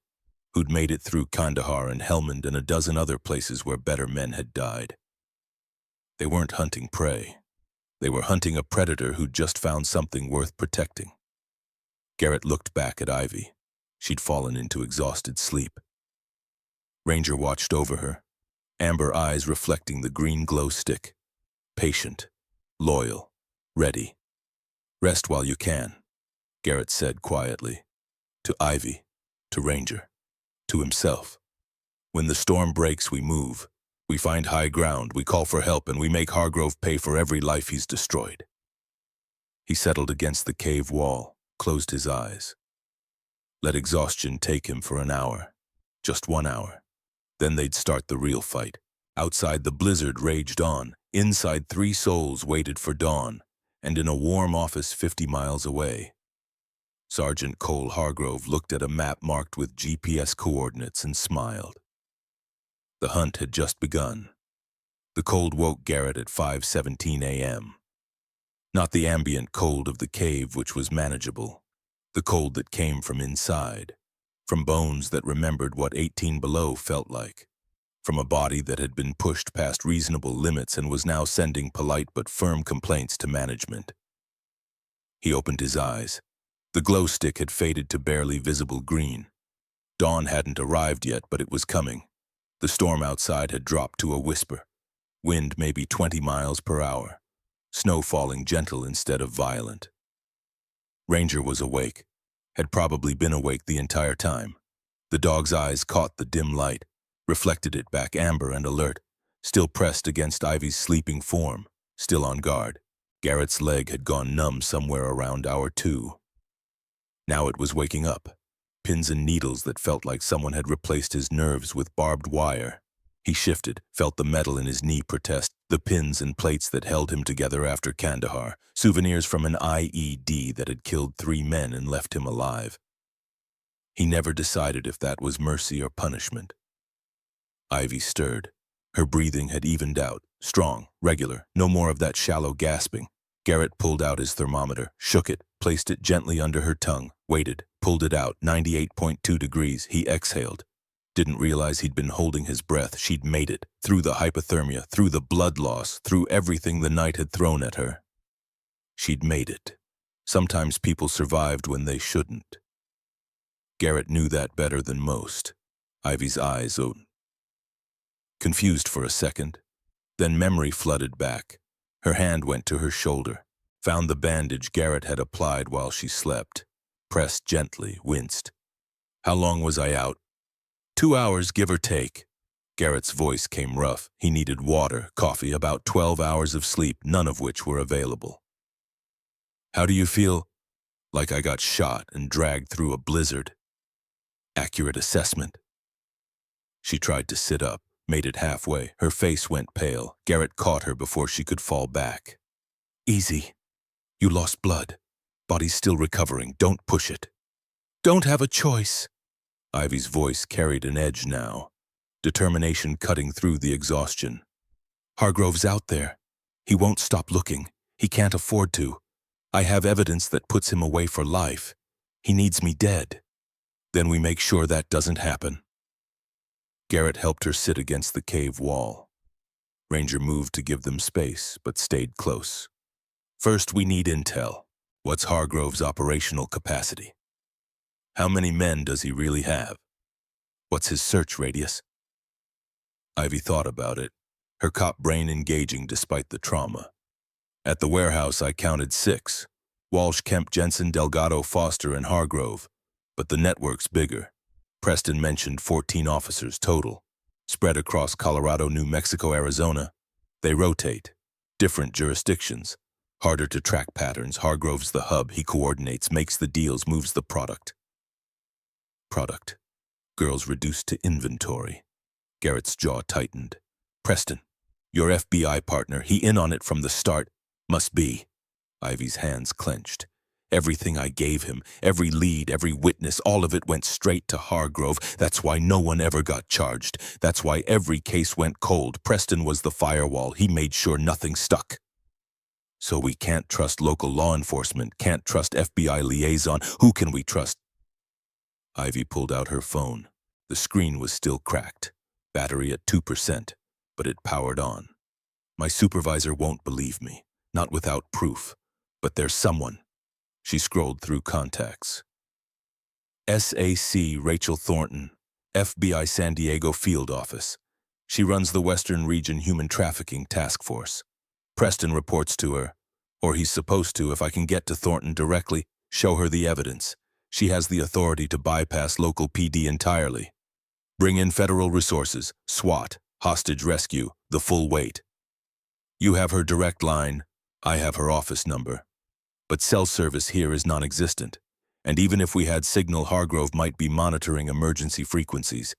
who'd made it through Kandahar and Helmand and a dozen other places where better men had died. They weren't hunting prey. They were hunting a predator who'd just found something worth protecting. Garrett looked back at Ivy. She'd fallen into exhausted sleep. Ranger watched over her, amber eyes reflecting the green glow stick. Patient, loyal, ready. Rest while you can. Garrett said quietly. To Ivy, to Ranger, to himself. When the storm breaks, we move. We find high ground, we call for help, and we make Hargrove pay for every life he's destroyed. He settled against the cave wall, closed his eyes. Let exhaustion take him for an hour. Just 1 hour. Then they'd start the real fight. Outside, the blizzard raged on. Inside, 3 souls waited for dawn. And in a warm office 50 miles away, Sergeant Cole Hargrove looked at a map marked with GPS coordinates and smiled. The hunt had just begun. The cold woke Garrett at 5:17 a.m. Not the ambient cold of the cave, which was manageable. The cold that came from inside, from bones that remembered what 18 below felt like, from a body that had been pushed past reasonable limits and was now sending polite but firm complaints to management. He opened his eyes. The glow stick had faded to barely visible green. Dawn hadn't arrived yet, but it was coming. The storm outside had dropped to a whisper. Wind maybe 20 miles per hour. Snow falling gentle instead of violent. Ranger was awake, had probably been awake the entire time. The dog's eyes caught the dim light, reflected it back amber and alert, still pressed against Ivy's sleeping form, still on guard. Garrett's leg had gone numb somewhere around hour 2. Now it was waking up, pins and needles that felt like someone had replaced his nerves with barbed wire. He shifted, felt the metal in his knee protest, the pins and plates that held him together after Kandahar, souvenirs from an IED that had killed 3 men and left him alive. He never decided if that was mercy or punishment. Ivy stirred. Her breathing had evened out, strong, regular, no more of that shallow gasping. Garrett pulled out his thermometer, shook it, placed it gently under her tongue, waited, pulled it out, 98.2 degrees. He exhaled. Didn't realize he'd been holding his breath. She'd made it, through the hypothermia, through the blood loss, through everything the night had thrown at her. She'd made it. Sometimes people survived when they shouldn't. Garrett knew that better than most. Ivy's eyes opened. Confused for a second. Then memory flooded back. Her hand went to her shoulder, found the bandage Garrett had applied while she slept, pressed gently, winced. How long was I out? 2 hours, give or take. Garrett's voice came rough. He needed water, coffee, about 12 hours of sleep, none of which were available. How do you feel? Like I got shot and dragged through a blizzard. Accurate assessment. She tried to sit up, made it halfway. Her face went pale. Garrett caught her before she could fall back. Easy. You lost blood. Body's still recovering. Don't push it. Don't have a choice. Ivy's voice carried an edge now, determination cutting through the exhaustion. Hargrove's out there. He won't stop looking. He can't afford to. I have evidence that puts him away for life. He needs me dead. Then we make sure that doesn't happen. Garrett helped her sit against the cave wall. Ranger moved to give them space, but stayed close. First, we need intel. What's Hargrove's operational capacity? How many men does he really have? What's his search radius? Ivy thought about it, her cop brain engaging despite the trauma. At the warehouse, I counted 6. Walsh, Kemp, Jensen, Delgado, Foster, and Hargrove. But the network's bigger. Preston mentioned 14 officers total, spread across Colorado, New Mexico, Arizona. They rotate. Different jurisdictions. Harder to track patterns. Hargrove's the hub. He coordinates, makes the deals, moves the product. Product. Girls reduced to inventory. Garrett's jaw tightened. Preston, your FBI partner, he in on it from the start. Must be. Ivy's hands clenched. Everything I gave him, every lead, every witness, all of it went straight to Hargrove. That's why no one ever got charged. That's why every case went cold. Preston was the firewall. He made sure nothing stuck. So we can't trust local law enforcement, can't trust FBI liaison. Who can we trust? Ivy pulled out her phone. The screen was still cracked. Battery at 2%, but it powered on. My supervisor won't believe me. Not without proof. But there's someone. She scrolled through contacts. SAC Rachel Thornton, FBI San Diego Field Office. She runs the Western Region Human Trafficking Task Force. Preston reports to her, or he's supposed to if I can get to Thornton directly. Show her the evidence. She has the authority to bypass local PD entirely. Bring in federal resources, SWAT, hostage rescue, the full weight. You have her direct line, I have her office number. But cell service here is non-existent, and even if we had signal, Hargrove might be monitoring emergency frequencies.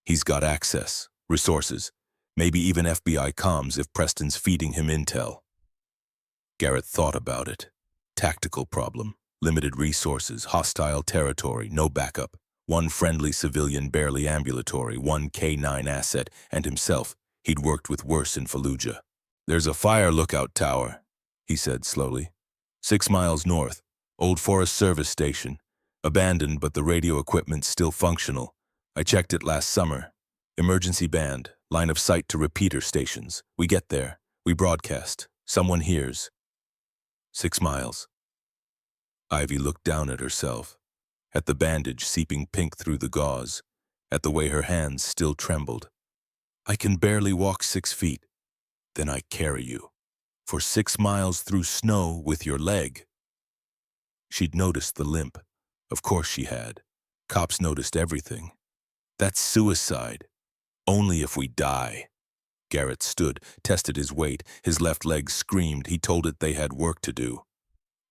He's got access, resources, maybe even FBI comms if Preston's feeding him intel. Garrett thought about it. Tactical problem, limited resources, hostile territory, no backup. One friendly civilian barely ambulatory, one K9 asset, and himself. He'd worked with worse in Fallujah. There's a fire lookout tower, he said slowly. 6 miles north, old Forest Service station. Abandoned, but the radio equipment's still functional. I checked it last summer. Emergency band, line of sight to repeater stations. We get there, we broadcast. Someone hears. 6 miles. Ivy looked down at herself, at the bandage seeping pink through the gauze, at the way her hands still trembled. I can barely walk 6 feet. Then I carry you. For 6 miles through snow with your leg. She'd noticed the limp. Of course she had. Cops noticed everything. That's suicide. Only if we die. Garrett stood, tested his weight. His left leg screamed. He told it they had work to do.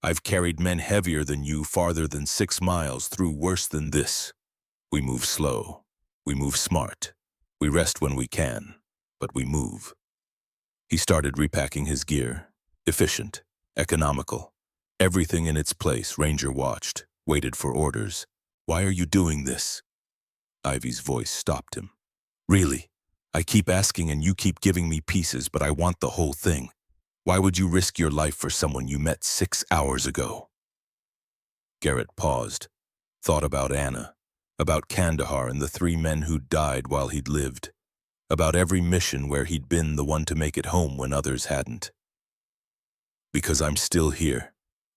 I've carried men heavier than you farther than 6 miles through worse than this. We move slow. We move smart. We rest when we can, but we move. He started repacking his gear. Efficient, economical. Everything in its place. Ranger watched, waited for orders. Why are you doing this? Ivy's voice stopped him. Really? I keep asking and you keep giving me pieces, but I want the whole thing. Why would you risk your life for someone you met 6 hours ago? Garrett paused, thought about Anna, about Kandahar and the 3 men who'd died while he'd lived, about every mission where he'd been the one to make it home when others hadn't. Because I'm still here,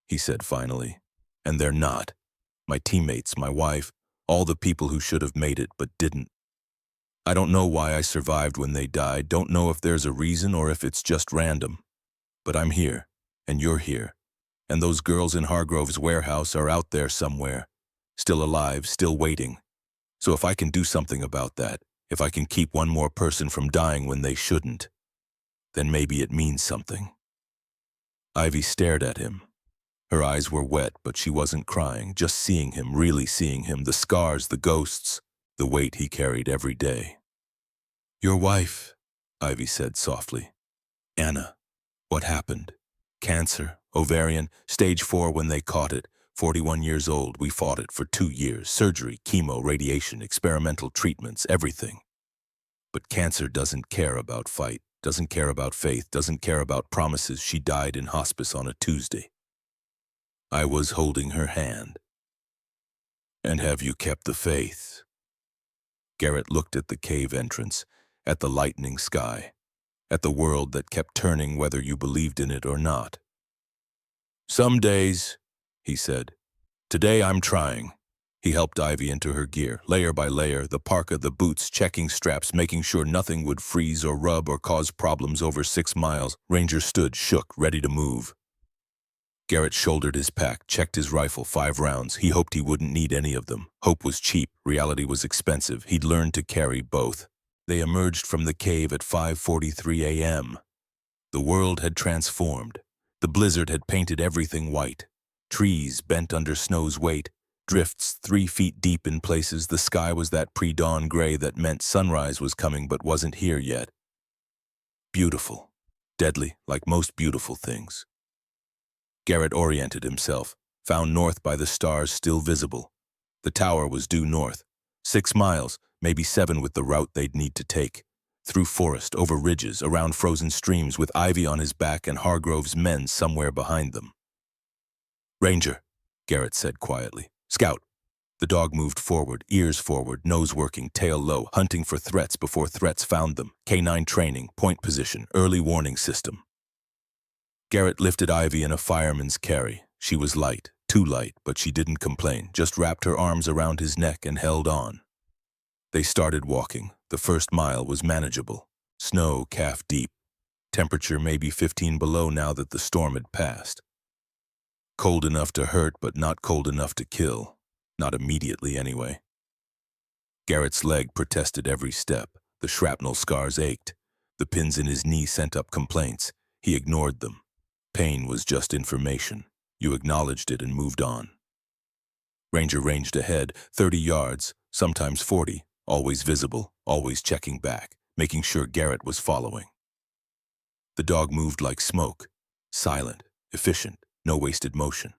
he said finally, and they're not. My teammates, my wife, all the people who should have made it but didn't. I don't know why I survived when they died, don't know if there's a reason or if it's just random. But I'm here, and you're here, and those girls in Hargrove's warehouse are out there somewhere, still alive, still waiting. So if I can do something about that, if I can keep one more person from dying when they shouldn't, then maybe it means something. Ivy stared at him. Her eyes were wet, but she wasn't crying, just seeing him, really seeing him, the scars, the ghosts, the weight he carried every day. Your wife, Ivy said softly. Anna. What happened? Cancer, ovarian, stage 4 when they caught it. 41 years old, we fought it for 2 years. Surgery, chemo, radiation, experimental treatments, everything. But cancer doesn't care about fight, doesn't care about faith, doesn't care about promises. She died in hospice on a Tuesday. I was holding her hand. And have you kept the faith? Garrett looked at the cave entrance, at the lightning sky, at the world that kept turning whether you believed in it or not. Some days, he said. Today I'm trying. He helped Ivy into her gear, layer by layer, the parka, the boots, checking straps, making sure nothing would freeze or rub or cause problems over 6 miles. Ranger stood, shook, ready to move. Garrett shouldered his pack, checked his rifle, 5 rounds. He hoped he wouldn't need any of them. Hope was cheap, reality was expensive. He'd learned to carry both. They emerged from the cave at 5:43 a.m. The world had transformed. The blizzard had painted everything white. Trees bent under snow's weight, drifts 3 feet deep in places. The sky was that pre-dawn gray that meant sunrise was coming but wasn't here yet. Beautiful. Deadly, like most beautiful things. Garrett oriented himself, found north by the stars still visible. The tower was due north. 6 miles, maybe 7 with the route they'd need to take. Through forest, over ridges, around frozen streams, with Ivy on his back and Hargrove's men somewhere behind them. Ranger, Garrett said quietly. Scout. The dog moved forward, ears forward, nose working, tail low, hunting for threats before threats found them. K9 training, point position, early warning system. Garrett lifted Ivy in a fireman's carry. She was light, too light, but she didn't complain, just wrapped her arms around his neck and held on. They started walking. The first mile was manageable. Snow calf deep. Temperature maybe 15 below now that the storm had passed. Cold enough to hurt, but not cold enough to kill. Not immediately, anyway. Garrett's leg protested every step. The shrapnel scars ached. The pins in his knee sent up complaints. He ignored them. Pain was just information. You acknowledged it and moved on. Ranger ranged ahead, 30 yards, sometimes 40, always visible, always checking back, making sure Garrett was following. The dog moved like smoke, silent, efficient, no wasted motion.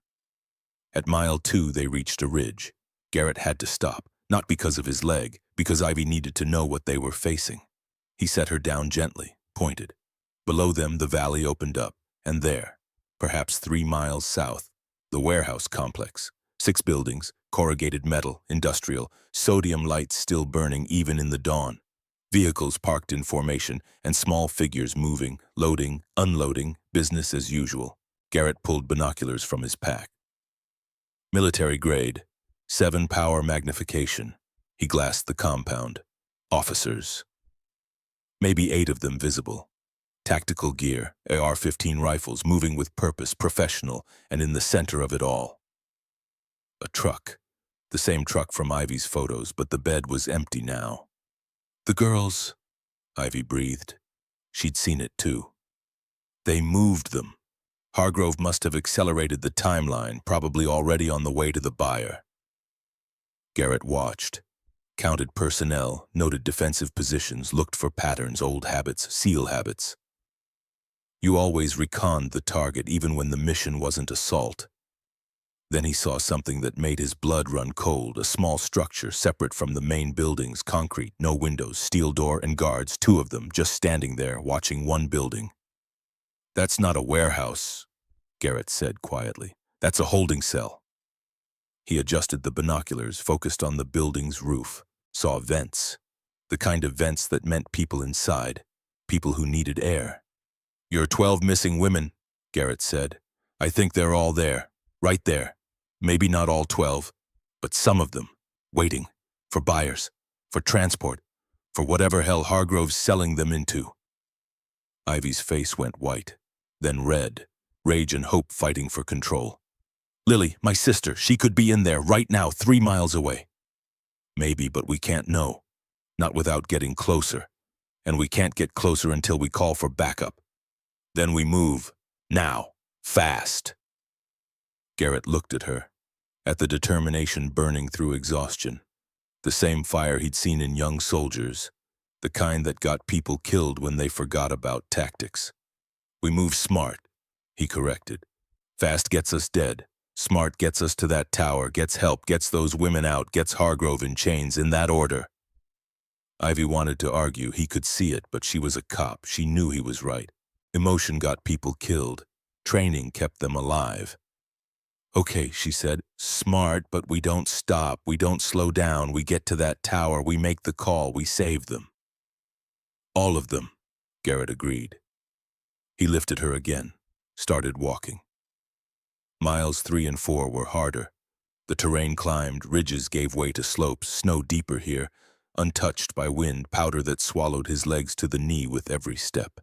At mile 2, they reached a ridge. Garrett had to stop, not because of his leg, because Ivy needed to know what they were facing. He set her down gently, pointed. Below them, the valley opened up, and there, perhaps 3 miles south, the warehouse complex. 6 buildings, corrugated metal, industrial, sodium lights still burning even in the dawn. Vehicles parked in formation, and small figures moving, loading, unloading, business as usual. Garrett pulled binoculars from his pack. Military grade, 7 power magnification. He glassed the compound. Officers. Maybe 8 of them visible. Tactical gear, AR-15 rifles, moving with purpose, professional, and in the center of it all. A truck. The same truck from Ivy's photos, but the bed was empty now. The girls, Ivy breathed. She'd seen it too. They moved them. Hargrove must have accelerated the timeline, probably already on the way to the buyer. Garrett watched, counted personnel, noted defensive positions, looked for patterns, old habits, SEAL habits. You always reconned the target even when the mission wasn't assault. Then he saw something that made his blood run cold, a small structure separate from the main buildings, concrete, no windows, steel door and guards, 2 of them just standing there watching one building. That's not a warehouse, Garrett said quietly. That's a holding cell. He adjusted the binoculars, focused on the building's roof, saw vents, the kind of vents that meant people inside, people who needed air. You're 12 missing women, Garrett said. I think they're all there, right there. Maybe not all 12, but some of them, waiting, for buyers, for transport, for whatever hell Hargrove's selling them into. Ivy's face went white, then red, rage and hope fighting for control. Lily, my sister, she could be in there right now, 3 miles away. Maybe, but we can't know. Not without getting closer. And we can't get closer until we call for backup. Then we move. Now. Fast. Garrett looked at her, at the determination burning through exhaustion. The same fire he'd seen in young soldiers, the kind that got people killed when they forgot about tactics. We move smart, he corrected. Fast gets us dead. Smart gets us to that tower, gets help, gets those women out, gets Hargrove in chains, in that order. Ivy wanted to argue. He could see it, but she was a cop. She knew he was right. Emotion got people killed. Training kept them alive. Okay, she said, smart, but we don't stop. We don't slow down. We get to that tower. We make the call. We save them. All of them, Garrett agreed. He lifted her again, started walking. Miles 3 and 4 were harder. The terrain climbed, ridges gave way to slopes, snow deeper here, untouched by wind, powder that swallowed his legs to the knee with every step.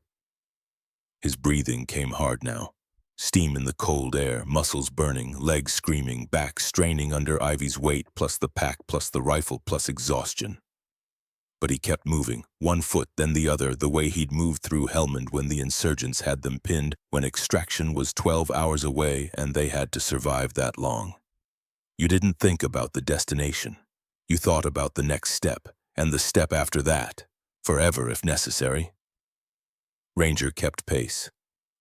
His breathing came hard now. Steam in the cold air, muscles burning, legs screaming, back straining under Ivy's weight, plus the pack, plus the rifle, plus exhaustion. But he kept moving, one foot, then the other, the way he'd moved through Helmand when the insurgents had them pinned, when extraction was 12 hours away and they had to survive that long. You didn't think about the destination. You thought about the next step, and the step after that, forever if necessary. Ranger kept pace.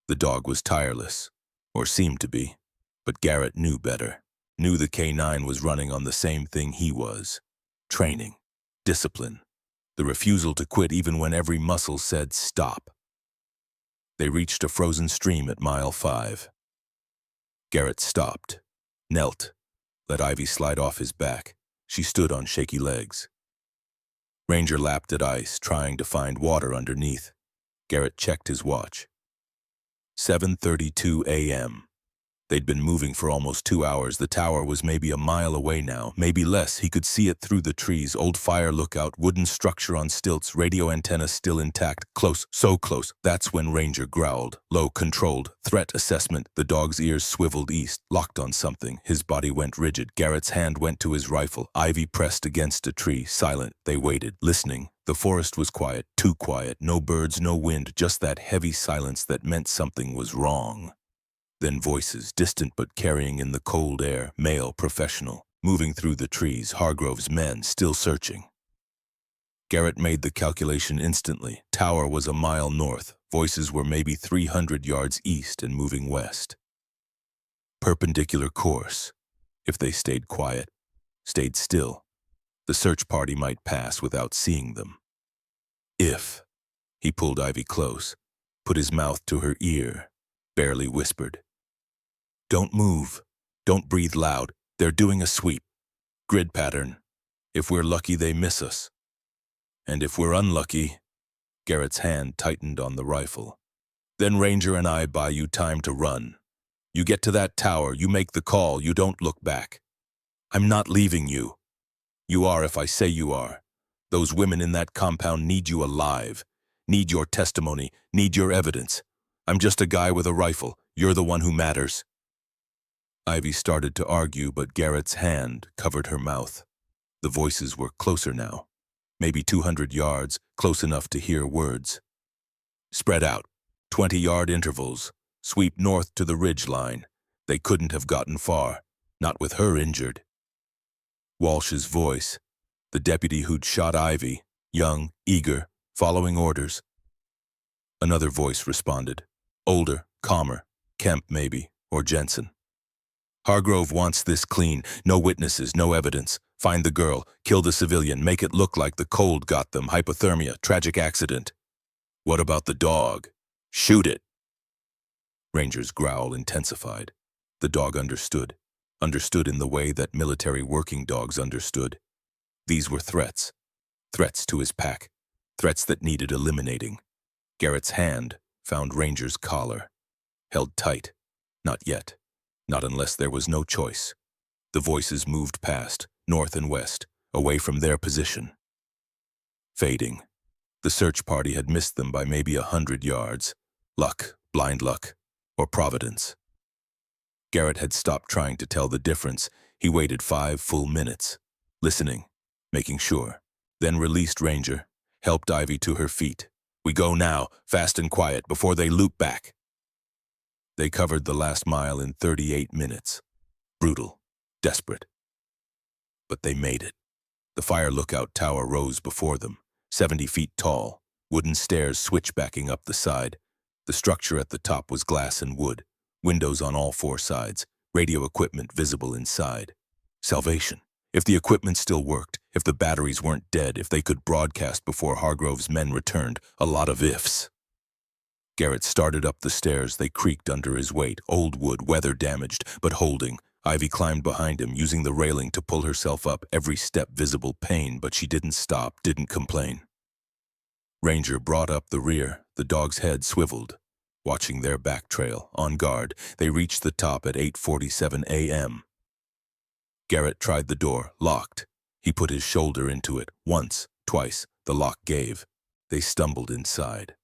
The dog was tireless, or seemed to be, but Garrett knew better, knew the K9 was running on the same thing he was. Training, discipline, the refusal to quit even when every muscle said stop. They reached a frozen stream at mile 5. Garrett stopped, knelt, let Ivy slide off his back. She stood on shaky legs. Ranger lapped at ice, trying to find water underneath. Garrett checked his watch. 7:32 a.m. They'd been moving for almost 2 hours. The tower was maybe a mile away now, maybe less. He could see it through the trees. Old fire lookout, wooden structure on stilts, radio antenna still intact. Close, so close. That's when Ranger growled. Low, controlled. Threat assessment. The dog's ears swiveled east, locked on something. His body went rigid. Garrett's hand went to his rifle. Ivy pressed against a tree, silent. They waited, listening. The forest was quiet, too quiet. No birds, no wind, just that heavy silence that meant something was wrong. Then voices, distant but carrying in the cold air, male, professional, moving through the trees, Hargrove's men, still searching. Garrett made the calculation instantly. Tower was a mile north. Voices were maybe 300 yards east and moving west. Perpendicular course. If they stayed quiet, stayed still, the search party might pass without seeing them. If. He pulled Ivy close, put his mouth to her ear, barely whispered. Don't move. Don't breathe loud. They're doing a sweep. Grid pattern. If we're lucky, they miss us. And if we're unlucky, Garrett's hand tightened on the rifle. Then Ranger and I buy you time to run. You get to that tower, you make the call, you don't look back. I'm not leaving you. You are if I say you are. Those women in that compound need you alive. Need your testimony, need your evidence. I'm just a guy with a rifle. You're the one who matters. Ivy started to argue, but Garrett's hand covered her mouth. The voices were closer now. Maybe 200 yards, close enough to hear words. Spread out, 20-yard intervals. Sweep north to the ridge line. They couldn't have gotten far, not with her injured. Walsh's voice, the deputy who'd shot Ivy, young, eager, following orders. Another voice responded, older, calmer, Kemp maybe, or Jensen. Hargrove wants this clean, no witnesses, no evidence. Find the girl, kill the civilian, make it look like the cold got them, hypothermia, tragic accident. What about the dog? Shoot it. Ranger's growl intensified. The dog understood in the way that military working dogs understood. These were threats to his pack, threats that needed eliminating. Garrett's hand found Ranger's collar, held tight. Not yet. Not unless there was no choice. The voices moved past, north and west, away from their position. Fading. The search party had missed them by maybe 100 yards. Luck, blind luck, or providence. Garrett had stopped trying to tell the difference. He waited 5 full minutes, listening, making sure, then released Ranger, helped Ivy to her feet. We go now, fast and quiet, before they loop back. They covered the last mile in 38 minutes. Brutal, desperate. But they made it. The fire lookout tower rose before them, 70 feet tall, wooden stairs switchbacking up the side. The structure at the top was glass and wood, windows on all 4 sides, radio equipment visible inside. Salvation. If the equipment still worked, if the batteries weren't dead, if they could broadcast before Hargrove's men returned, a lot of ifs. Garrett started up the stairs. They creaked under his weight, old wood, weather damaged, but holding. Ivy climbed behind him, using the railing to pull herself up, every step visible pain, but she didn't stop, didn't complain. Ranger brought up the rear, the dog's head swiveled. Watching their back trail, on guard, they reached the top at 8:47 a.m. Garrett tried the door, locked. He put his shoulder into it, once, twice, the lock gave. They stumbled inside.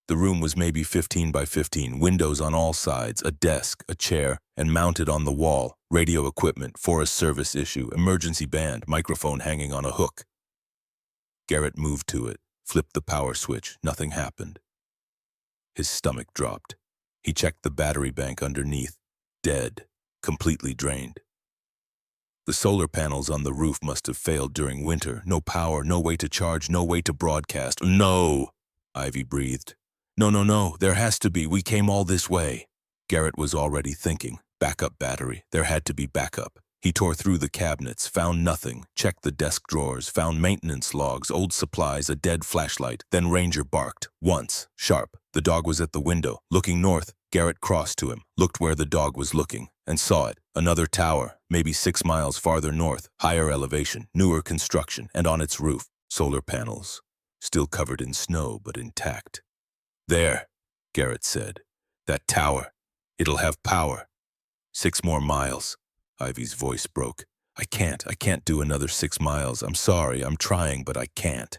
The room was maybe 15 by 15, windows on all sides, a desk, a chair, and mounted on the wall, radio equipment, Forest Service issue, emergency band, microphone hanging on a hook. Garrett moved to it, flipped the power switch, nothing happened. His stomach dropped. He checked the battery bank underneath, dead, completely drained. The solar panels on the roof must have failed during winter, no power, no way to charge, no way to broadcast. No, Ivy breathed. No, there has to be. We came all this way. Garrett was already thinking. Backup battery. There had to be backup. He tore through the cabinets, found nothing, checked the desk drawers, found maintenance logs, old supplies, a dead flashlight. Then Ranger barked. Once, sharp. The dog was at the window. Looking north, Garrett crossed to him, looked where the dog was looking, and saw it. Another tower, maybe 6 miles farther north, higher elevation, newer construction, and on its roof, solar panels, still covered in snow but intact. There, Garrett said. That tower. It'll have power. 6 more miles. Ivy's voice broke. I can't do another 6 miles. I'm sorry, I'm trying, but I can't.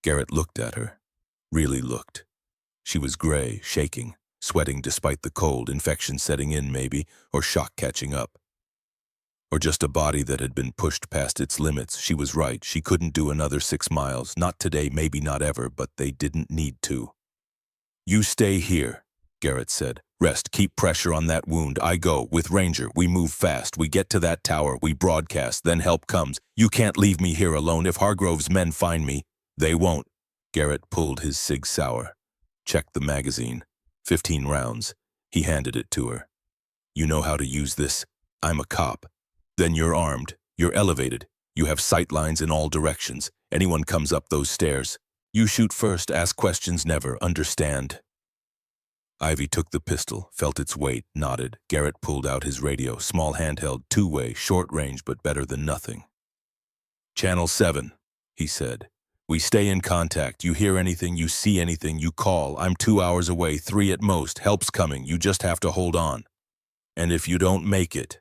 Garrett looked at her. Really looked. She was gray, shaking, sweating despite the cold, infection setting in maybe, or shock catching up. Or just a body that had been pushed past its limits. She was right, she couldn't do another 6 miles. Not today, maybe not ever, but they didn't need to. You stay here, Garrett said. Rest, keep pressure on that wound. I go, with Ranger. We move fast. We get to that tower. We broadcast. Then help comes. You can't leave me here alone. If Hargrove's men find me, they won't. Garrett pulled his Sig Sauer. Checked the magazine. 15 rounds. He handed it to her. You know how to use this? I'm a cop. Then you're armed. You're elevated. You have sight lines in all directions. Anyone comes up those stairs. You shoot first, ask questions never, understand? Ivy took the pistol, felt its weight, nodded. Garrett pulled out his radio, small handheld, two-way, short range, but better than nothing. Channel 7, he said. We stay in contact. You hear anything, you see anything, you call. I'm 2 hours away, 3 at most. Help's coming. You just have to hold on. And if you don't make it...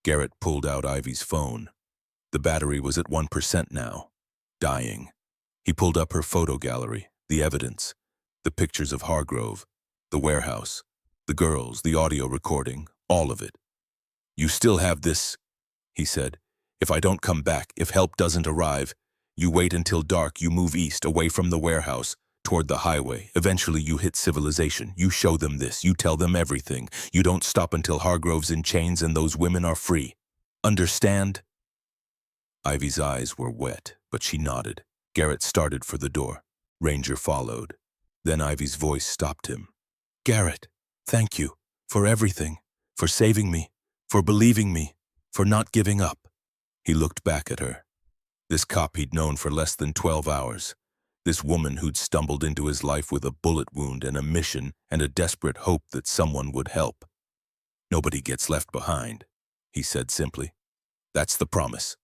Garrett pulled out Ivy's phone. The battery was at 1% now. Dying. He pulled up her photo gallery, the evidence, the pictures of Hargrove, the warehouse, the girls, the audio recording, all of it. You still have this, he said. If I don't come back, if help doesn't arrive, you wait until dark, you move east, away from the warehouse, toward the highway. Eventually you hit civilization. You show them this, you tell them everything. You don't stop until Hargrove's in chains and those women are free. Understand? Ivy's eyes were wet, but she nodded. Garrett started for the door. Ranger followed. Then Ivy's voice stopped him. Garrett, thank you for everything, for saving me, for believing me, for not giving up. He looked back at her. This cop he'd known for less than 12 hours. This woman who'd stumbled into his life with a bullet wound and a mission and a desperate hope that someone would help. Nobody gets left behind, he said simply. That's the promise.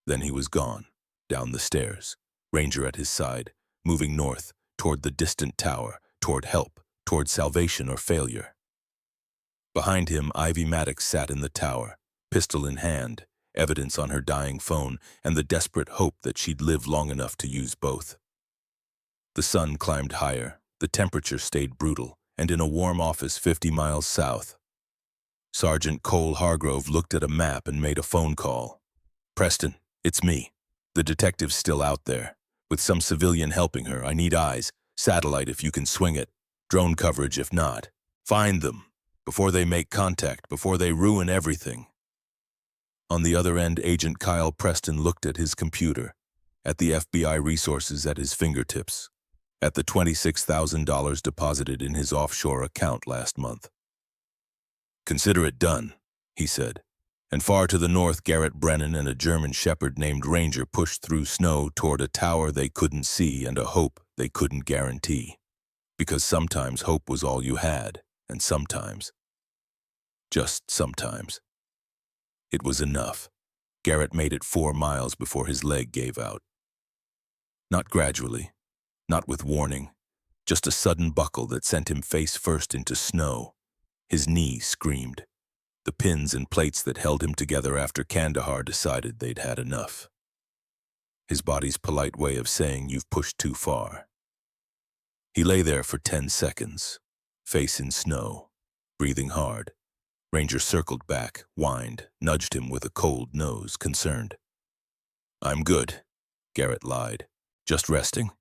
Then he was gone, down the stairs. Ranger at his side, moving north, toward the distant tower, toward help, toward salvation or failure. Behind him, Ivy Maddox sat in the tower, pistol in hand, evidence on her dying phone, and the desperate hope that she'd live long enough to use both. The sun climbed higher, the temperature stayed brutal, and in a warm office 50 miles south. Sergeant Cole Hargrove looked at a map and made a phone call. Preston, it's me. The detective's still out there. With some civilian helping her, I need eyes. Satellite if you can swing it. Drone coverage if not. Find them. Before they make contact, before they ruin everything. On the other end, Agent Kyle Preston looked at his computer, at the FBI resources at his fingertips, at the $26,000 deposited in his offshore account last month. Consider it done, he said. And far to the north, Garrett Brennan and a German shepherd named Ranger pushed through snow toward a tower they couldn't see and a hope they couldn't guarantee. Because sometimes hope was all you had, and sometimes, just sometimes, it was enough. Garrett made it 4 miles before his leg gave out. Not gradually, not with warning, just a sudden buckle that sent him face first into snow. His knee screamed. The pins and plates that held him together after Kandahar decided they'd had enough. His body's polite way of saying you've pushed too far. He lay there for 10 seconds, face in snow, breathing hard. Ranger circled back, whined, nudged him with a cold nose, concerned. I'm good, Garrett lied. Just resting.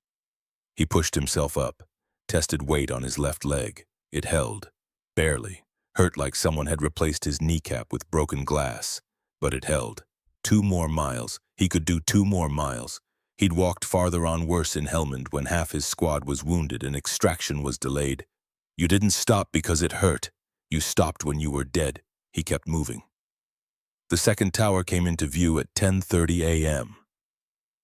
He pushed himself up, tested weight on his left leg. It held, barely. Hurt like someone had replaced his kneecap with broken glass. But it held. 2 more miles. He could do 2 more miles. He'd walked farther on worse in Helmand when half his squad was wounded and extraction was delayed. You didn't stop because it hurt. You stopped when you were dead. He kept moving. The second tower came into view at 10:30 a.m.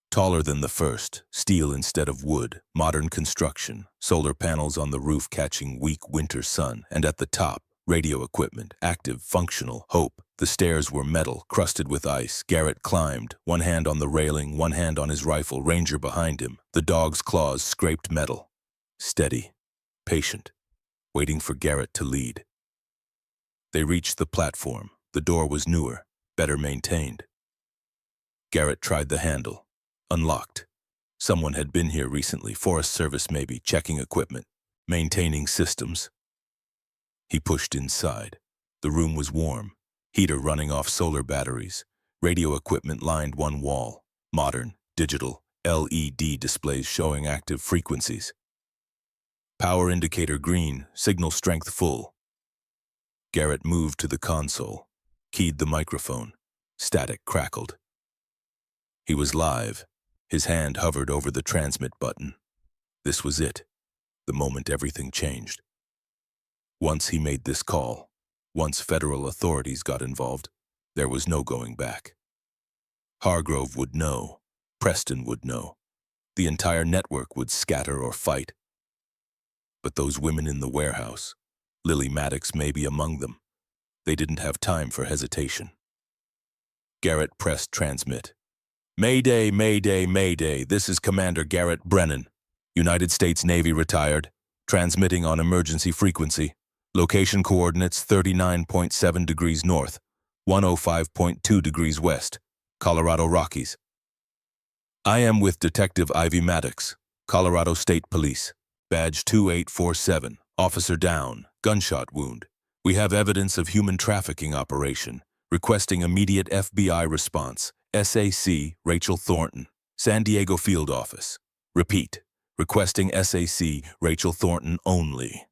Taller than the first, steel instead of wood, modern construction, solar panels on the roof catching weak winter sun, and at the top, radio equipment, active, functional, hope. The stairs were metal, crusted with ice. Garrett climbed, one hand on the railing, one hand on his rifle, Ranger behind him. The dog's claws scraped metal. Steady, patient, waiting for Garrett to lead. They reached the platform. The door was newer, better maintained. Garrett tried the handle. Unlocked. Someone had been here recently, Forest Service maybe, checking equipment, maintaining systems. He pushed inside. The room was warm, heater running off solar batteries, radio equipment lined one wall, modern, digital, LED displays showing active frequencies. Power indicator green, signal strength full. Garrett moved to the console, keyed the microphone. Static crackled. He was live. His hand hovered over the transmit button. This was it, the moment everything changed. Once he made this call, once federal authorities got involved, there was no going back. Hargrove would know. Preston would know. The entire network would scatter or fight. But those women in the warehouse, Lily Maddox may be among them, they didn't have time for hesitation. Garrett pressed transmit. Mayday, Mayday, Mayday, this is Commander Garrett Brennan, United States Navy retired, transmitting on emergency frequency. Location coordinates 39.7 degrees north, 105.2 degrees west, Colorado Rockies. I am with Detective Ivy Maddox, Colorado State Police, badge 2847, officer down, gunshot wound. We have evidence of human trafficking operation, requesting immediate FBI response. SAC, Rachel Thornton, San Diego Field Office. Repeat, requesting SAC, Rachel Thornton only.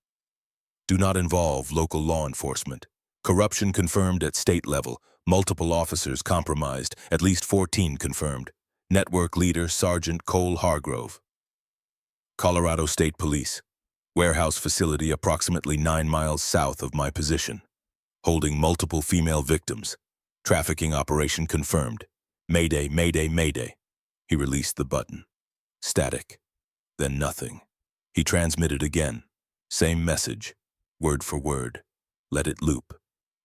Do not involve local law enforcement. Corruption confirmed at state level. Multiple officers compromised, at least 14 confirmed. Network leader Sergeant Cole Hargrove. Colorado State Police. Warehouse facility approximately 9 miles south of my position. Holding multiple female victims. Trafficking operation confirmed. Mayday, Mayday, Mayday. He released the button. Static. Then nothing. He transmitted again. Same message. Word for word. Let it loop.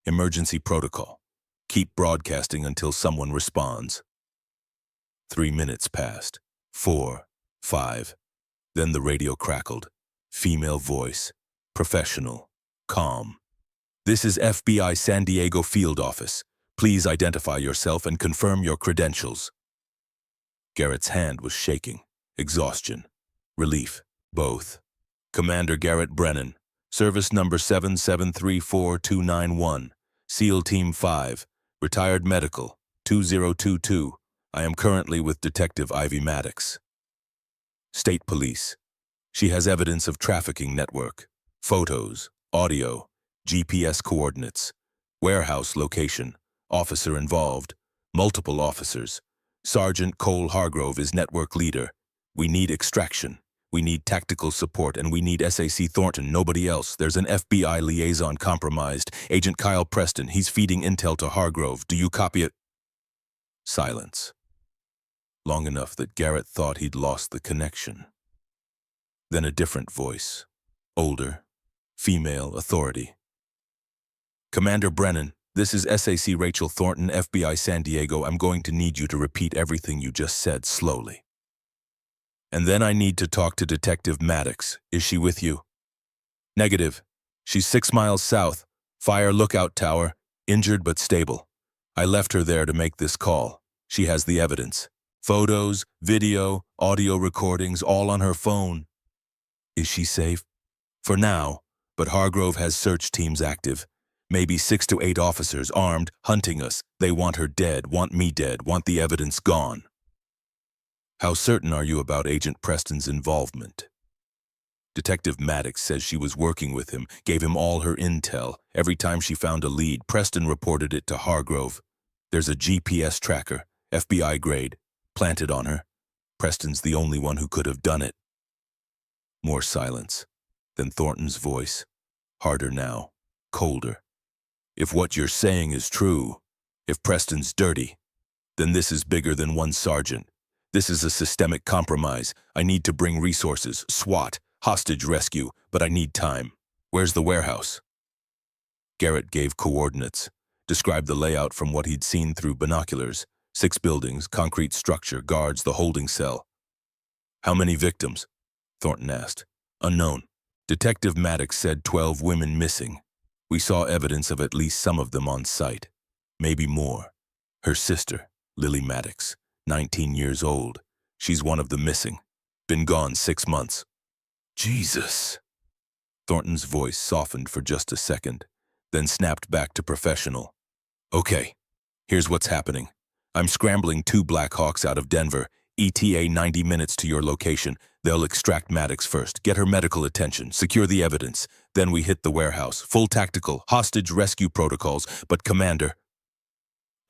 Emergency protocol. Keep broadcasting until someone responds. 3 minutes passed. 4, 5. Then the radio crackled. Female voice. Professional. Calm. This is FBI San Diego Field Office. Please identify yourself and confirm your credentials. Garrett's hand was shaking. Exhaustion. Relief. Both. Commander Garrett Brennan. Service number 7734291. SEAL Team 5. Retired Medical. 2022. I am currently with Detective Ivy Maddox. State Police. She has evidence of trafficking network. Photos. Audio. GPS coordinates. Warehouse location. Officer involved. Multiple officers. Sergeant Cole Hargrove is network leader. We need extraction. We need tactical support, and we need SAC Thornton, nobody else. There's an FBI liaison compromised. Agent Kyle Preston, he's feeding intel to Hargrove. Do you copy it? Silence. Long enough that Garrett thought he'd lost the connection. Then a different voice. Older. Female authority. Commander Brennan, this is SAC Rachel Thornton, FBI San Diego. I'm going to need you to repeat everything you just said slowly. And then I need to talk to Detective Maddox. Is she with you? Negative. She's 6 miles south. Fire lookout tower. Injured but stable. I left her there to make this call. She has the evidence. Photos, video, audio recordings, all on her phone. Is she safe? For now, but Hargrove has search teams active. Maybe 6 to 8 officers armed, hunting us. They want her dead, want me dead, want the evidence gone. How certain are you about Agent Preston's involvement? Detective Maddox says she was working with him, gave him all her intel. Every time she found a lead, Preston reported it to Hargrove. There's a GPS tracker, FBI grade, planted on her. Preston's the only one who could have done it. More silence. Then Thornton's voice. Harder now. Colder. If what you're saying is true, if Preston's dirty, then this is bigger than one sergeant. This is a systemic compromise. I need to bring resources, SWAT, hostage rescue, but I need time. Where's the warehouse? Garrett gave coordinates, described the layout from what he'd seen through binoculars. 6 buildings, concrete structure, guards, the holding cell. How many victims? Thornton asked. Unknown. Detective Maddox said 12 women missing. We saw evidence of at least some of them on site. Maybe more. Her sister, Lily Maddox, 19 years old. She's one of the missing. Been gone 6 months. Jesus. Thornton's voice softened for just a second, then snapped back to professional. Okay, here's what's happening. I'm scrambling 2 Black Hawks out of Denver, ETA 90 minutes to your location. They'll extract Maddox first, get her medical attention, secure the evidence. Then we hit the warehouse, full tactical, hostage rescue protocols. But Commander,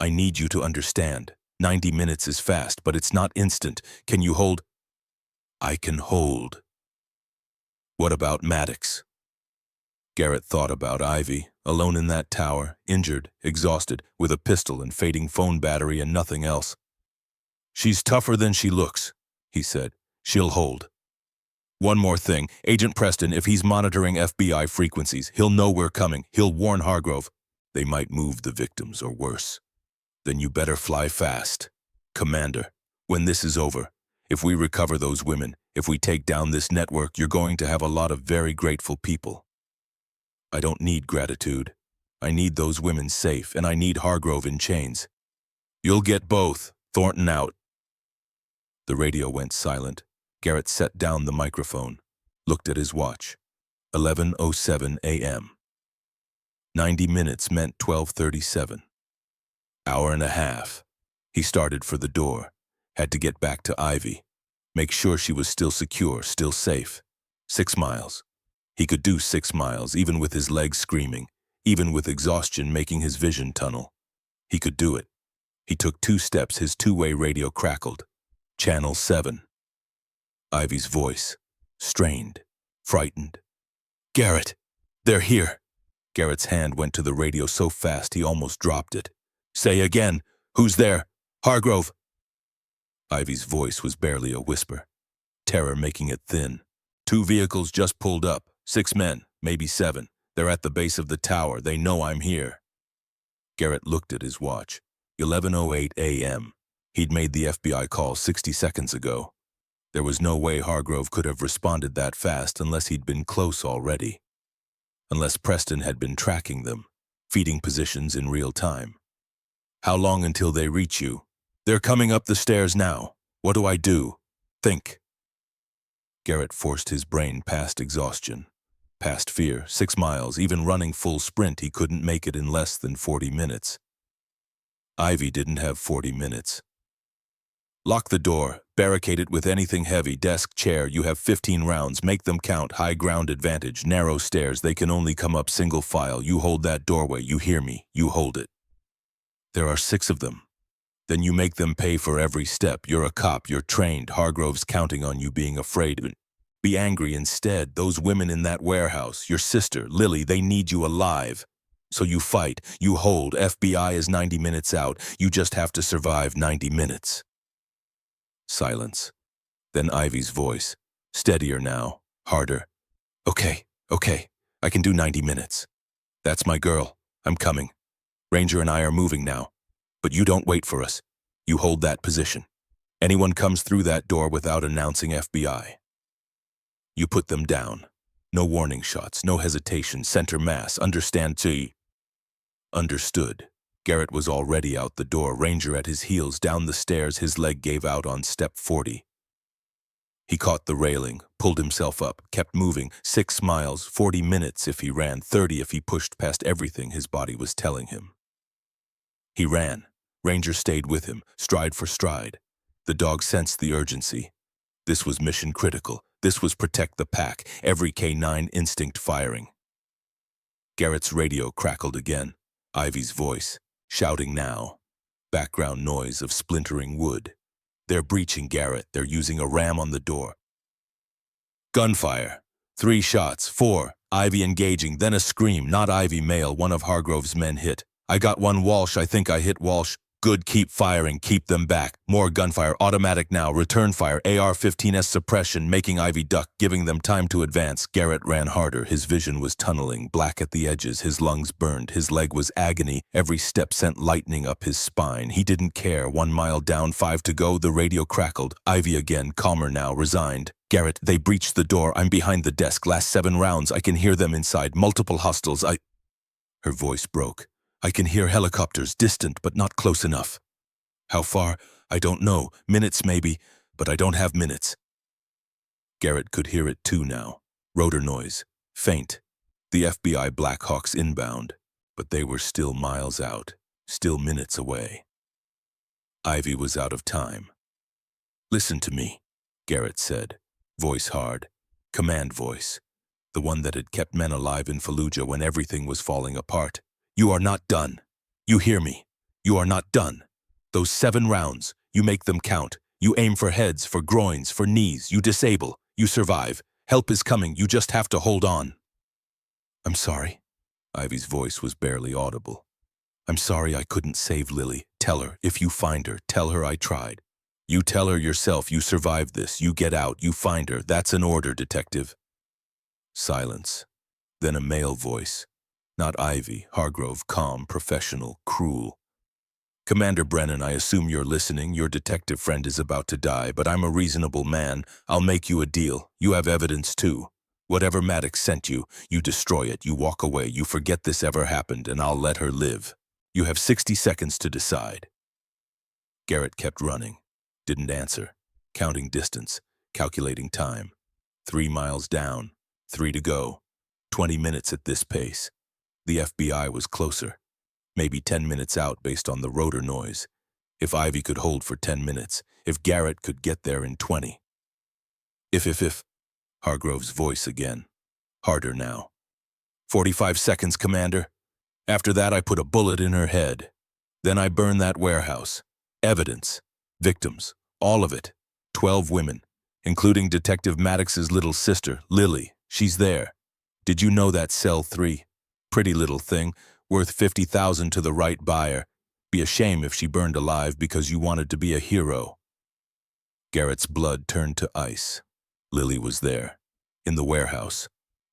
I need you to understand. 90 minutes is fast, but it's not instant. Can you hold? I can hold. What about Maddox? Garrett thought about Ivy, alone in that tower, injured, exhausted, with a pistol and fading phone battery and nothing else. She's tougher than she looks, he said. She'll hold. One more thing, Agent Preston, if he's monitoring FBI frequencies, he'll know we're coming. He'll warn Hargrove. They might move the victims or worse. Then you better fly fast. Commander, when this is over, if we recover those women, if we take down this network, you're going to have a lot of very grateful people. I don't need gratitude. I need those women safe, and I need Hargrove in chains. You'll get both. Thornton out. The radio went silent. Garrett set down the microphone, looked at his watch. 11:07 a.m. 90 minutes meant 12:37. Hour and a half. He started for the door. Had to get back to Ivy. Make sure she was still secure, still safe. 6 miles. He could do 6 miles, even with his legs screaming, even with exhaustion making his vision tunnel. He could do it. He took 2 steps, his 2-way radio crackled. Channel 7. Ivy's voice, strained, frightened. Garrett, they're here. Garrett's hand went to the radio so fast he almost dropped it. Say again, who's there? Hargrove. Ivy's voice was barely a whisper, terror making it thin. 2 vehicles just pulled up, 6 men, maybe 7. They're at the base of the tower. They know I'm here. Garrett looked at his watch. 11:08 a.m. He'd made the FBI call 60 seconds ago. There was no way Hargrove could have responded that fast unless he'd been close already. Unless Preston had been tracking them, feeding positions in real time. How long until they reach you? They're coming up the stairs now. What do I do? Think. Garrett forced his brain past exhaustion, past fear. 6 miles, even running full sprint, he couldn't make it in less than 40 minutes. Ivy didn't have 40 minutes. Lock the door, barricade it with anything heavy, desk, chair. You have 15 rounds, make them count. High ground advantage, narrow stairs, they can only come up single file. You hold that doorway, you hear me, you hold it. There are 6 of them. Then you make them pay for every step. You're a cop, you're trained. Hargrove's counting on you being afraid of it. Be angry instead. Those women in that warehouse, your sister, Lily, they need you alive. So you fight, you hold. FBI is 90 minutes out. You just have to survive 90 minutes. Silence. Then Ivy's voice, steadier now, harder. Okay, I can do 90 minutes. That's my girl. I'm coming. Ranger and I are moving now. But you don't wait for us. You hold that position. Anyone comes through that door without announcing FBI. You put them down. No warning shots, no hesitation, center mass, understand T. Understood. Garrett was already out the door, Ranger at his heels, down the stairs. His leg gave out on step 40. He caught the railing, pulled himself up, kept moving. 6 miles, 40 minutes if he ran, 30 if he pushed past everything his body was telling him. He ran. Ranger stayed with him, stride for stride. The dog sensed the urgency. This was mission critical. This was protect the pack, every K9 instinct firing. Garrett's radio crackled again. Ivy's voice, shouting now. Background noise of splintering wood. They're breaching Garrett. They're using a ram on the door. Gunfire. 3 shots, 4. Ivy engaging, then a scream. Not Ivy, male. One of Hargrove's men hit. I got one Walsh. I think I hit Walsh. Good, keep firing. Keep them back. More gunfire. Automatic now. Return fire. AR-15S suppression, making Ivy duck, giving them time to advance. Garrett ran harder. His vision was tunneling, black at the edges. His lungs burned. His leg was agony. Every step sent lightning up his spine. He didn't care. 1 mile down, 5 to go. The radio crackled. Ivy again, calmer now, resigned. Garrett, they breached the door. I'm behind the desk. Last 7 rounds. I can hear them inside. Multiple hostiles. Her voice broke. I can hear helicopters, distant but not close enough. How far? I don't know. Minutes maybe, but I don't have minutes. Garrett could hear it too now. Rotor noise. Faint. The FBI Blackhawks inbound. But they were still miles out. Still minutes away. Ivy was out of time. Listen to me, Garrett said. Voice hard. Command voice. The one that had kept men alive in Fallujah when everything was falling apart. You are not done. You hear me. You are not done. Those 7 rounds, you make them count. You aim for heads, for groins, for knees. You disable. You survive. Help is coming. You just have to hold on. I'm sorry. Ivy's voice was barely audible. I'm sorry I couldn't save Lily. Tell her, if you find her, tell her I tried. You tell her yourself you survived this. You get out. You find her. That's an order, detective. Silence. Then a male voice. Not Ivy. Hargrove, calm, professional, cruel. Commander Brennan, I assume you're listening. Your detective friend is about to die, but I'm a reasonable man. I'll make you a deal. You have evidence too. Whatever Maddox sent you, you destroy it. You walk away. You forget this ever happened, and I'll let her live. You have 60 seconds to decide. Garrett kept running. Didn't answer. Counting distance. Calculating time. 3 miles down. 3 to go. 20 minutes at this pace. The FBI was closer. Maybe 10 minutes out based on the rotor noise. If Ivy could hold for 10 minutes. If Garrett could get there in 20. If. Hargrove's voice again. Harder now. 45 seconds, Commander. After that, I put a bullet in her head. Then I burn that warehouse. Evidence. Victims. All of it. 12 women. Including Detective Maddox's little sister, Lily. She's there. Did you know that cell 3? Pretty little thing. Worth $50,000 to the right buyer. Be a shame if she burned alive because you wanted to be a hero. Garrett's blood turned to ice. Lily was there. In the warehouse.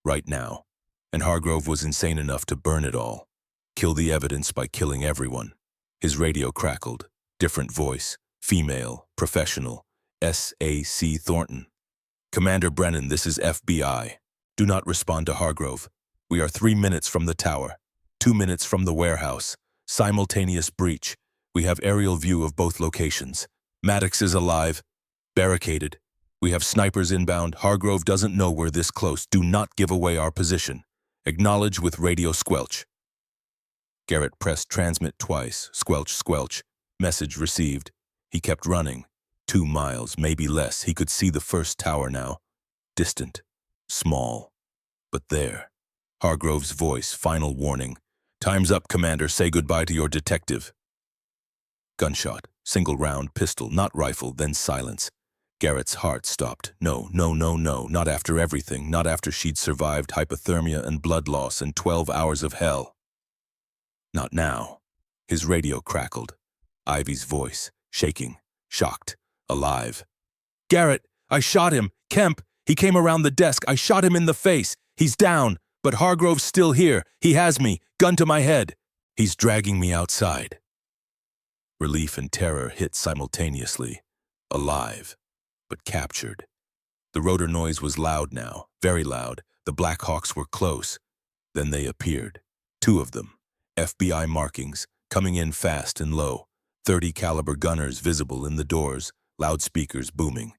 Right now. And Hargrove was insane enough to burn it all. Kill the evidence by killing everyone. His radio crackled. Different voice. Female. Professional. S.A.C. Thornton. Commander Brennan, this is FBI. Do not respond to Hargrove. We are 3 minutes from the tower. 2 minutes from the warehouse. Simultaneous breach. We have aerial view of both locations. Maddox is alive. Barricaded. We have snipers inbound. Hargrove doesn't know we're this close. Do not give away our position. Acknowledge with radio squelch. Garrett pressed transmit twice. Squelch, squelch. Message received. He kept running. 2 miles, maybe less. He could see the first tower now. Distant. Small. But there. Hargrove's voice, final warning. Time's up, Commander. Say goodbye to your detective. Gunshot. Single round, pistol, not rifle, then silence. Garrett's heart stopped. No, not after everything. Not after she'd survived hypothermia and blood loss and 12 hours of hell. Not now. His radio crackled. Ivy's voice, shaking, shocked, alive. Garrett, I shot him. Kemp, he came around the desk. I shot him in the face. He's down, but Hargrove's still here. He has me, gun to my head. He's dragging me outside. Relief and terror hit simultaneously. Alive, but captured. The rotor noise was loud now, very loud. The Blackhawks were close. Then they appeared. 2 of them. FBI markings, coming in fast and low. 30 caliber gunners visible in the doors, loudspeakers booming.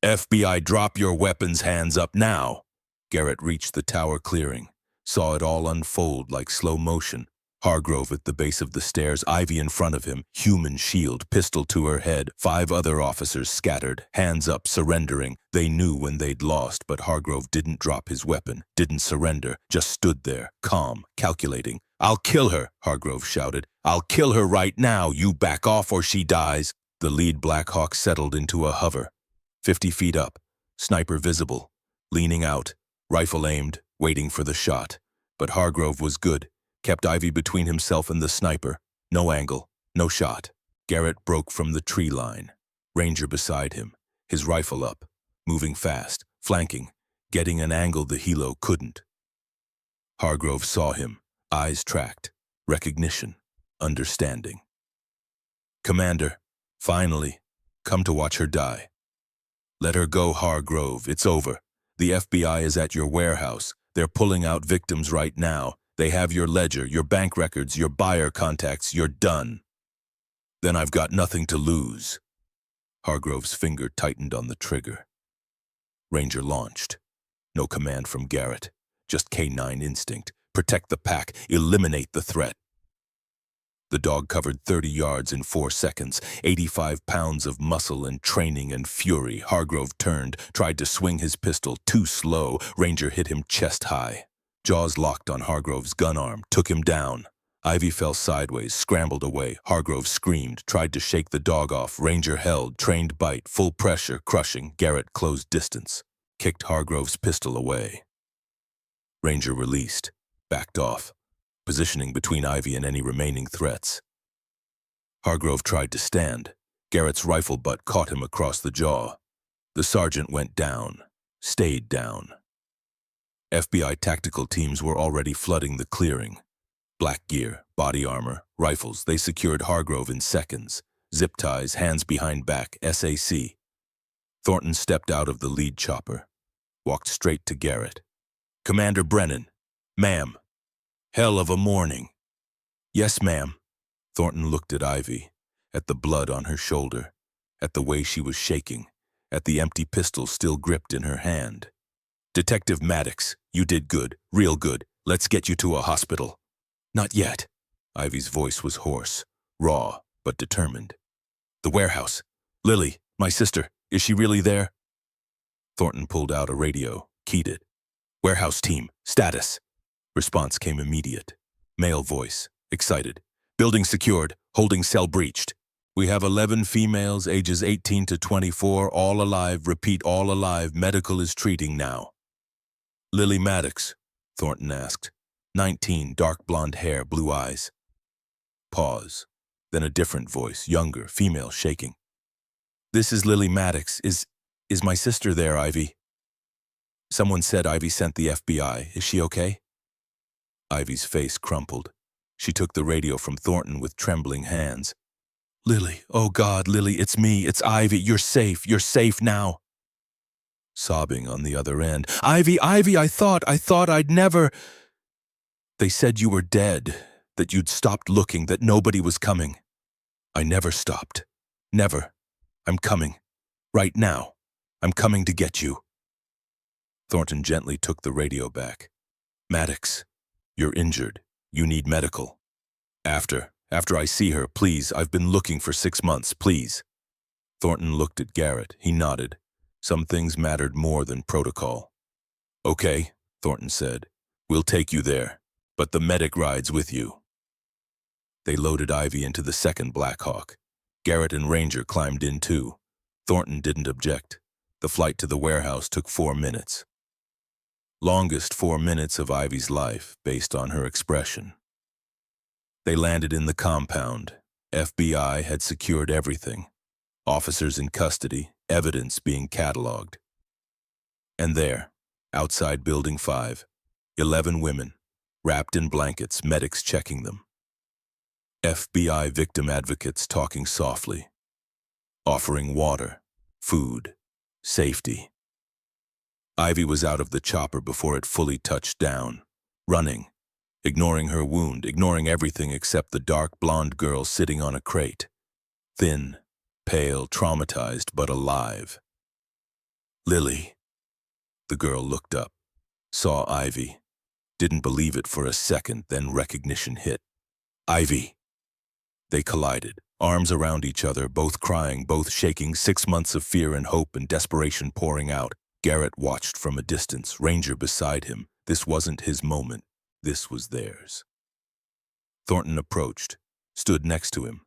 FBI, drop your weapons, hands up now. Garrett reached the tower clearing, saw it all unfold like slow motion. Hargrove at the base of the stairs, Ivy in front of him, human shield, pistol to her head, 5 other officers scattered, hands up, surrendering. They knew when they'd lost, but Hargrove didn't drop his weapon, didn't surrender, just stood there, calm, calculating. I'll kill her, Hargrove shouted. I'll kill her right now. You back off or she dies. The lead Blackhawk settled into a hover. 50 feet up, sniper visible, leaning out, rifle aimed, waiting for the shot. But Hargrove was good. Kept Ivy between himself and the sniper. No angle, no shot. Garrett broke from the tree line. Ranger beside him, his rifle up, moving fast, flanking, getting an angle the helo couldn't. Hargrove saw him, eyes tracked, recognition, understanding. Commander, finally, come to watch her die. Let her go, Hargrove, it's over. The FBI is at your warehouse. They're pulling out victims right now. They have your ledger, your bank records, your buyer contacts. You're done. Then I've got nothing to lose. Hargrove's finger tightened on the trigger. Ranger launched. No command from Garrett, just canine instinct. Protect the pack, eliminate the threat. The dog covered 30 yards in 4 seconds, 85 pounds of muscle and training and fury. Hargrove turned, tried to swing his pistol, too slow. Ranger hit him chest high. Jaws locked on Hargrove's gun arm, took him down. Ivy fell sideways, scrambled away. Hargrove screamed, tried to shake the dog off. Ranger held, trained bite, full pressure, crushing. Garrett closed distance, kicked Hargrove's pistol away. Ranger released, backed off, positioning between Ivy and any remaining threats. Hargrove tried to stand. Garrett's rifle butt caught him across the jaw. The sergeant went down, stayed down. FBI tactical teams were already flooding the clearing. Black gear, body armor, rifles. They secured Hargrove in seconds. Zip ties, hands behind back, SAC. Thornton stepped out of the lead chopper, walked straight to Garrett. "Commander Brennan." "Ma'am." "Hell of a morning." "Yes, ma'am." Thornton looked at Ivy, at the blood on her shoulder, at the way she was shaking, at the empty pistol still gripped in her hand. "Detective Maddox, you did good, real good. Let's get you to a hospital." "Not yet." Ivy's voice was hoarse, raw, but determined. "The warehouse. Lily, my sister, is she really there?" Thornton pulled out a radio, keyed it. "Warehouse team, status." Response came immediate. Male voice, excited. "Building secured, holding cell breached. We have 11 females, ages 18 to 24, all alive. Repeat, all alive. Medical is treating now." "Lily Maddox?" Thornton asked. 19, dark blonde hair, blue eyes. Pause. Then a different voice, younger, female, shaking. "This is Lily Maddox. Is my sister there, Ivy?" "Someone said Ivy sent the FBI. Is she okay?" Ivy's face crumpled. She took the radio from Thornton with trembling hands. "Lily, oh God, Lily, it's me, it's Ivy. You're safe now." Sobbing on the other end. Ivy, I thought I'd never..." "They said you were dead, that you'd stopped looking, that nobody was coming." "I never stopped. Never. I'm coming. Right now. I'm coming to get you." Thornton gently took the radio back. "Maddox, you're injured. You need medical. After I see her, please. I've been looking for 6 months, please." Thornton looked at Garrett. He nodded. Some things mattered more than protocol. "Okay," Thornton said. "We'll take you there. But the medic rides with you." They loaded Ivy into the second Black Hawk. Garrett and Ranger climbed in too. Thornton didn't object. The flight to the warehouse took 4 minutes. Longest 4 minutes of Ivy's life, based on her expression. They landed in the compound. FBI had secured everything. Officers in custody, evidence being cataloged. And there, outside Building 5, 11 women, wrapped in blankets, medics checking them. FBI victim advocates talking softly, offering water, food, safety. Ivy was out of the chopper before it fully touched down, running, ignoring her wound, ignoring everything except the dark blonde girl sitting on a crate. Thin, pale, traumatized, but alive. "Lily." The girl looked up, saw Ivy. Didn't believe it for a second, then recognition hit. "Ivy." They collided, arms around each other, both crying, both shaking, 6 months of fear and hope and desperation pouring out. Garrett watched from a distance, Ranger beside him. This wasn't his moment. This was theirs. Thornton approached, stood next to him.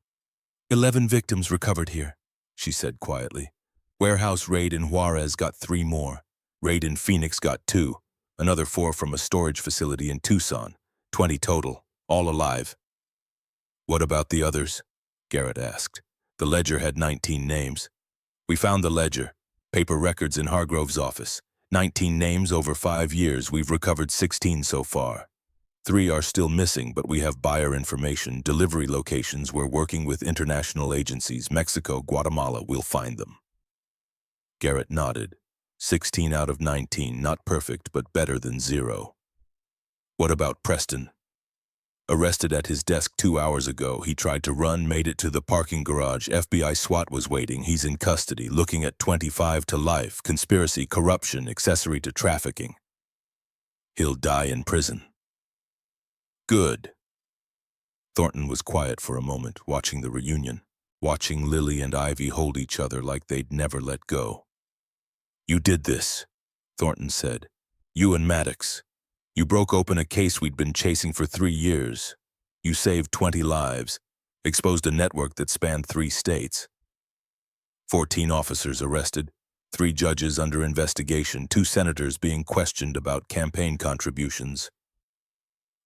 11 victims recovered here," she said quietly. "Warehouse raid in Juarez got 3 more. Raid in Phoenix got 2. Another 4 from a storage facility in Tucson. 20 total, all alive." "What about the others?" Garrett asked. The ledger had 19 names. "We found the ledger. Paper records in Hargrove's office. 19 names over 5 years. We've recovered 16 so far. 3 are still missing, but we have buyer information, delivery locations. We're working with international agencies, Mexico, Guatemala. We'll find them." Garrett nodded. 16 out of 19, not perfect, but better than 0. "What about Preston?" Arrested at his desk 2 hours ago. He tried to run, made it to the parking garage. FBI SWAT was waiting. He's in custody, looking at 25 to life. Conspiracy, corruption, accessory to trafficking. He'll die in prison. Good. Thornton was quiet for a moment, watching the reunion, watching Lily and Ivy hold each other like they'd never let go. You did this, Thornton said. You and Maddox. You broke open a case we'd been chasing for 3 years. You saved 20 lives, exposed a network that spanned 3 states. 14 officers arrested, 3 judges under investigation, 2 senators being questioned about campaign contributions.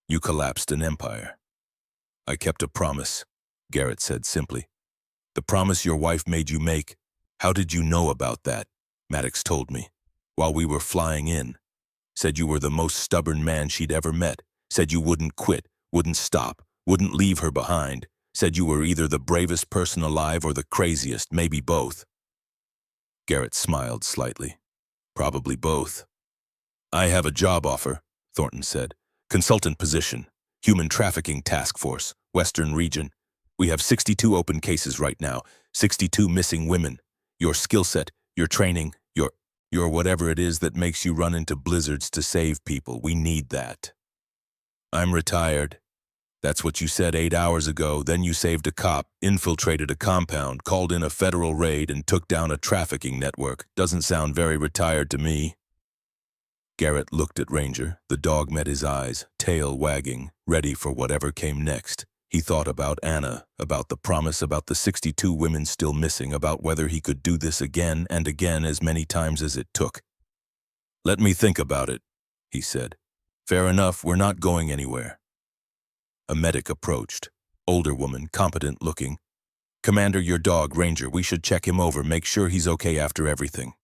You collapsed an empire. I kept a promise, Garrett said simply. The promise your wife made you make. How did you know about that? Maddox told me. While we were flying in. Said you were the most stubborn man she'd ever met. Said you wouldn't quit, wouldn't stop, wouldn't leave her behind. Said you were either the bravest person alive or the craziest, maybe both. Garrett smiled slightly. Probably both. I have a job offer, Thornton said. Consultant position, Human Trafficking Task Force, Western Region. We have 62 open cases right now, 62 missing women. Your skill set, your training, your whatever it is that makes you run into blizzards to save people. We need that. I'm retired. That's what you said 8 hours ago. Then you saved a cop, infiltrated a compound, called in a federal raid, and took down a trafficking network. Doesn't sound very retired to me. Garrett looked at Ranger. The dog met his eyes, tail wagging, ready for whatever came next. He thought about Anna, about the promise, about the 62 women still missing, about whether he could do this again and again as many times as it took. Let me think about it, he said. Fair enough, we're not going anywhere. A medic approached. Older woman, competent looking. Commander, your dog, Ranger, we should check him over, make sure he's okay after everything.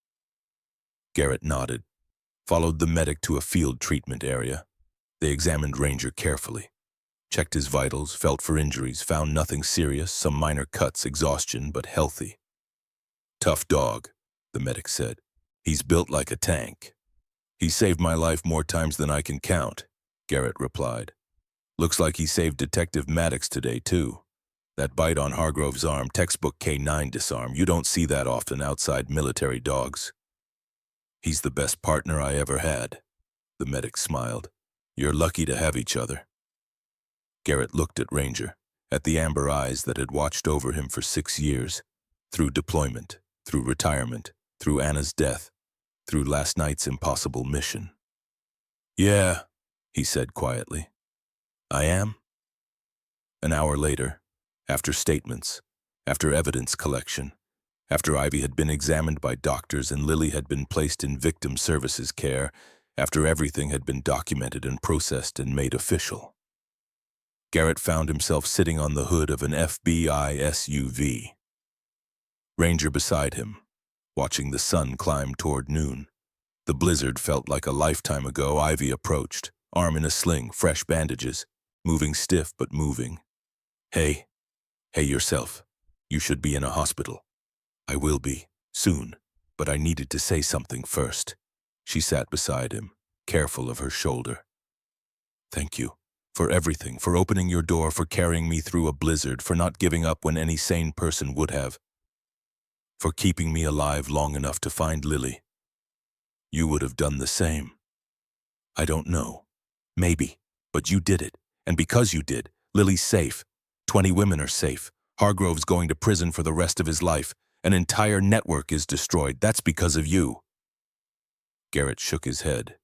Garrett nodded, followed the medic to a field treatment area. They examined Ranger carefully. Checked his vitals, felt for injuries, found nothing serious, some minor cuts, exhaustion, but healthy. Tough dog, the medic said. He's built like a tank. He saved my life more times than I can count, Garrett replied. Looks like he saved Detective Maddox today, too. That bite on Hargrove's arm, textbook K9 disarm. You don't see that often outside military dogs. He's the best partner I ever had, the medic smiled. You're lucky to have each other. Garrett looked at Ranger, at the amber eyes that had watched over him for 6 years, through deployment, through retirement, through Anna's death, through last night's impossible mission. Yeah, he said quietly. I am? An hour later, after statements, after evidence collection, after Ivy had been examined by doctors and Lily had been placed in victim services care, after everything had been documented and processed and made official, Garrett found himself sitting on the hood of an FBI SUV. Ranger beside him, watching the sun climb toward noon. The blizzard felt like a lifetime ago. Ivy approached, arm in a sling, fresh bandages, moving stiff but moving. Hey yourself. You should be in a hospital. I will be, soon, but I needed to say something first. She sat beside him, careful of her shoulder. Thank you. For everything, for opening your door, for carrying me through a blizzard, for not giving up when any sane person would have. For keeping me alive long enough to find Lily. You would have done the same. I don't know. Maybe. But you did it. And because you did, Lily's safe. 20 women are safe. Hargrove's going to prison for the rest of his life. An entire network is destroyed. That's because of you. Garrett shook his head.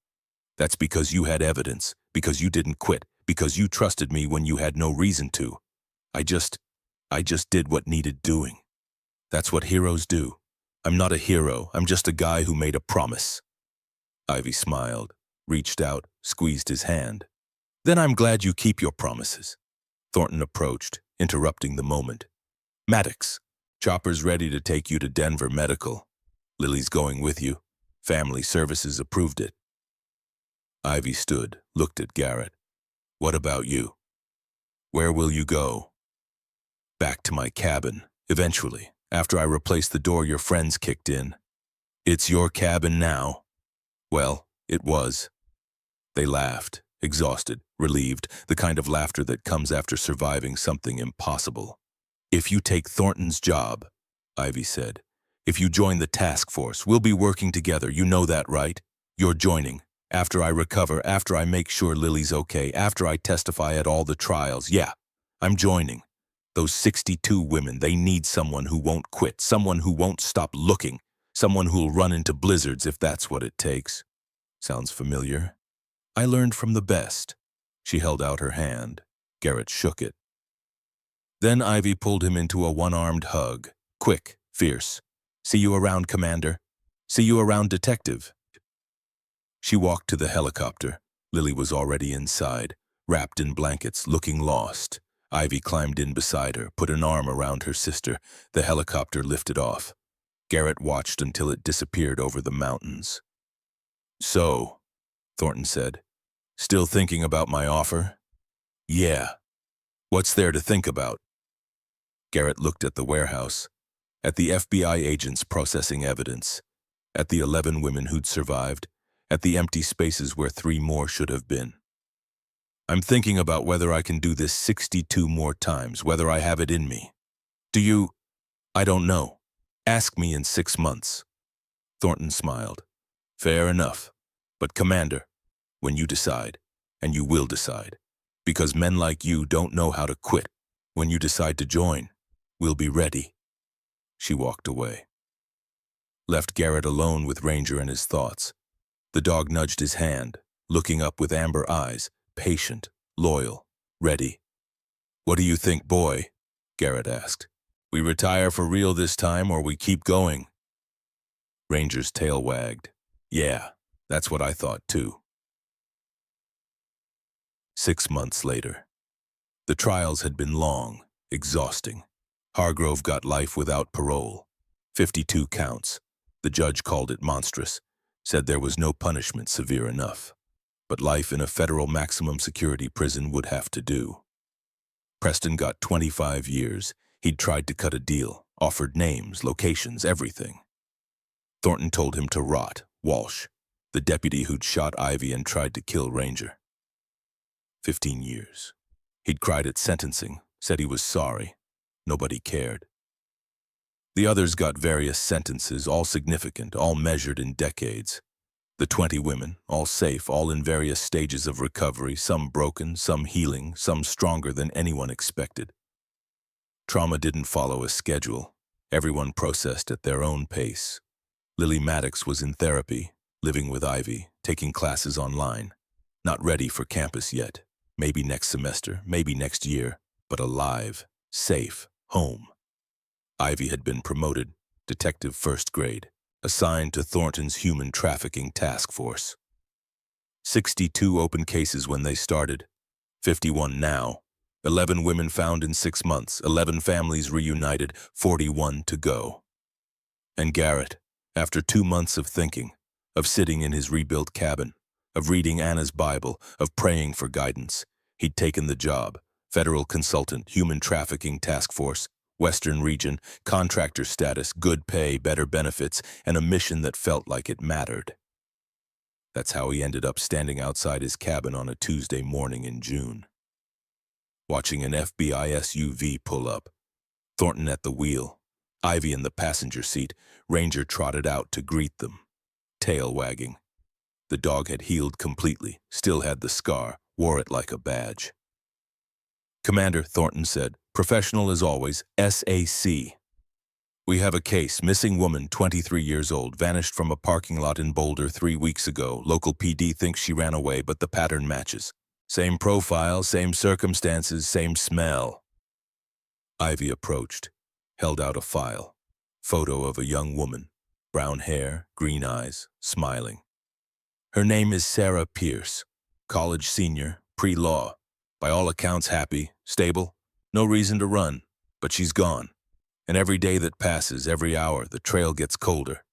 That's because you had evidence, because you didn't quit, because you trusted me when you had no reason to. I just did what needed doing. That's what heroes do. I'm not a hero, I'm just a guy who made a promise. Ivy smiled, reached out, squeezed his hand. Then I'm glad you keep your promises. Thornton approached, interrupting the moment. Maddox, Chopper's ready to take you to Denver Medical. Lily's going with you. Family Services approved it. Ivy stood, looked at Garrett. What about you? Where will you go? Back to my cabin, eventually, after I replace the door your friends kicked in. It's your cabin now. Well, it was. They laughed, exhausted, relieved, the kind of laughter that comes after surviving something impossible. "If you take Thornton's job," Ivy said, "if you join the task force, we'll be working together, you know that, right? You're joining. After I recover, after I make sure Lily's okay, after I testify at all the trials, yeah, I'm joining. Those 62 women, they need someone who won't quit, someone who won't stop looking, someone who'll run into blizzards if that's what it takes." Sounds familiar? I learned from the best. She held out her hand. Garrett shook it. Then Ivy pulled him into a one-armed hug. Quick, fierce. "See you around, Commander. See you around, Detective." She walked to the helicopter. Lily was already inside, wrapped in blankets, looking lost. Ivy climbed in beside her, put an arm around her sister. The helicopter lifted off. Garrett watched until it disappeared over the mountains. "So," Thornton said, "still thinking about my offer?" "Yeah. What's there to think about?" Garrett looked at the warehouse, at the FBI agents processing evidence, at the 11 women who'd survived, at the empty spaces where 3 more should have been. "I'm thinking about whether I can do this 62 more times, whether I have it in me. Do you? I don't know. Ask me in 6 months." Thornton smiled. "Fair enough. But Commander, when you decide, and you will decide, because men like you don't know how to quit, when you decide to join, we'll be ready." She walked away. Left Garrett alone with Ranger and his thoughts. The dog nudged his hand, looking up with amber eyes, patient, loyal, ready. "What do you think, boy?" Garrett asked. "We retire for real this time, or we keep going?" Ranger's tail wagged. "Yeah, that's what I thought too." 6 months later. The trials had been long, exhausting. Hargrove got life without parole. 52 counts. The judge called it monstrous, said there was no punishment severe enough. But life in a federal maximum security prison would have to do. Preston got 25 years. He'd tried to cut a deal, offered names, locations, everything. Thornton told him to rot. Walsh, the deputy who'd shot Ivy and tried to kill Ranger. 15 years. He'd cried at sentencing, said he was sorry. Nobody cared. The others got various sentences, all significant, all measured in decades. The 20 women, all safe, all in various stages of recovery, some broken, some healing, some stronger than anyone expected. Trauma didn't follow a schedule. Everyone processed at their own pace. Lily Maddox was in therapy, living with Ivy, taking classes online. Not ready for campus yet. Maybe next semester, maybe next year, but alive, safe, home. Ivy had been promoted, detective 1st grade, assigned to Thornton's human trafficking task force. 62 open cases when they started, 51 now. 11 women found in 6 months, 11 families reunited, 41 to go. And Garrett, after 2 months of thinking, of sitting in his rebuilt cabin, of reading Anna's Bible, of praying for guidance, he'd taken the job, federal consultant, human trafficking task force, Western region, contractor status, good pay, better benefits, and a mission that felt like it mattered. That's how he ended up standing outside his cabin on a Tuesday morning in June. Watching an FBI SUV pull up, Thornton at the wheel, Ivy in the passenger seat, Ranger trotted out to greet them, tail wagging. The dog had healed completely, still had the scar, wore it like a badge. "Commander," Thornton said, "professional as always, SAC. We have a case, missing woman, 23 years old, vanished from a parking lot in Boulder 3 weeks ago. Local PD thinks she ran away, but the pattern matches. Same profile, same circumstances, same smell." Ivy approached, held out a file. Photo of a young woman, brown hair, green eyes, smiling. "Her name is Sarah Pierce, college senior, pre-law. By all accounts happy, stable, no reason to run, but she's gone. And every day that passes, every hour, the trail gets colder."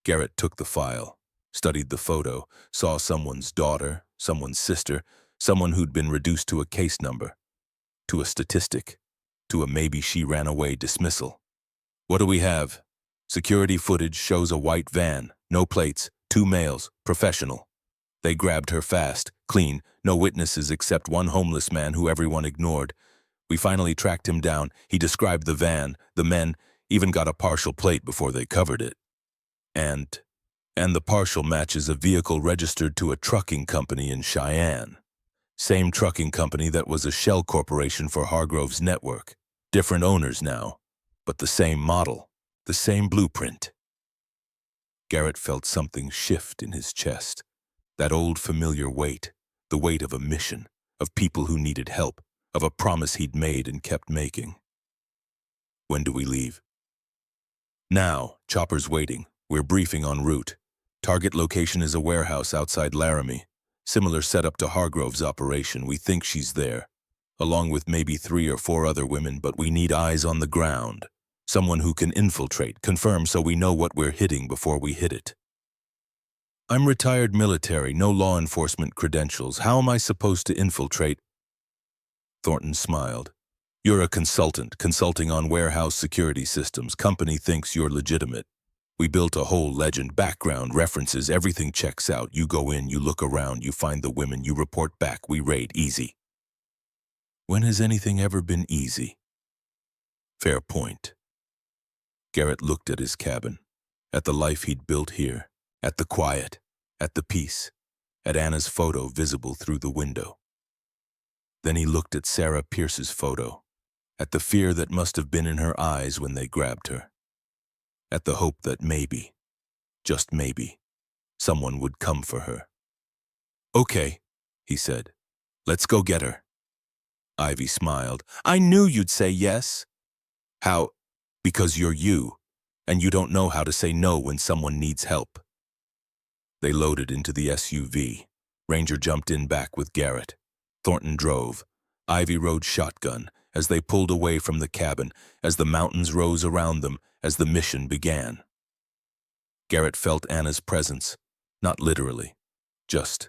Garrett took the file, studied the photo, saw someone's daughter, someone's sister, someone who'd been reduced to a case number, to a statistic, to a maybe she ran away dismissal. "What do we have?" "Security footage shows a white van, no plates, 2 males, professional." They grabbed her fast, clean, no witnesses except one homeless man who everyone ignored. We finally tracked him down. He described the van, the men, even got a partial plate before they covered it. And the partial matches a vehicle registered to a trucking company in Cheyenne. Same trucking company that was a shell corporation for Hargrove's network. Different owners now, but the same model, the same blueprint. Garrett felt something shift in his chest. That old familiar weight, the weight of a mission, of people who needed help, of a promise he'd made and kept making. When do we leave? Now, chopper's waiting. We're briefing en route. Target location is a warehouse outside Laramie. Similar setup to Hargrove's operation. We think she's there, along with maybe 3 or 4 other women, but we need eyes on the ground. Someone who can infiltrate, confirm so we know what we're hitting before we hit it. I'm retired military, no law enforcement credentials. How am I supposed to infiltrate? Thornton smiled. You're a consultant, consulting on warehouse security systems. Company thinks you're legitimate. We built a whole legend, background, references, everything checks out. You go in, you look around, you find the women, you report back, we raid, easy. When has anything ever been easy? Fair point. Garrett looked at his cabin, at the life he'd built here, at the quiet, at the peace, at Anna's photo visible through the window. Then he looked at Sarah Pierce's photo, at the fear that must have been in her eyes when they grabbed her, at the hope that maybe, just maybe, someone would come for her. Okay, he said, let's go get her. Ivy smiled. I knew you'd say yes. How? Because you're you, and you don't know how to say no when someone needs help. They loaded into the SUV. Ranger jumped in back with Garrett. Thornton drove. Ivy rode shotgun as they pulled away from the cabin, as the mountains rose around them, as the mission began. Garrett felt Anna's presence, not literally, just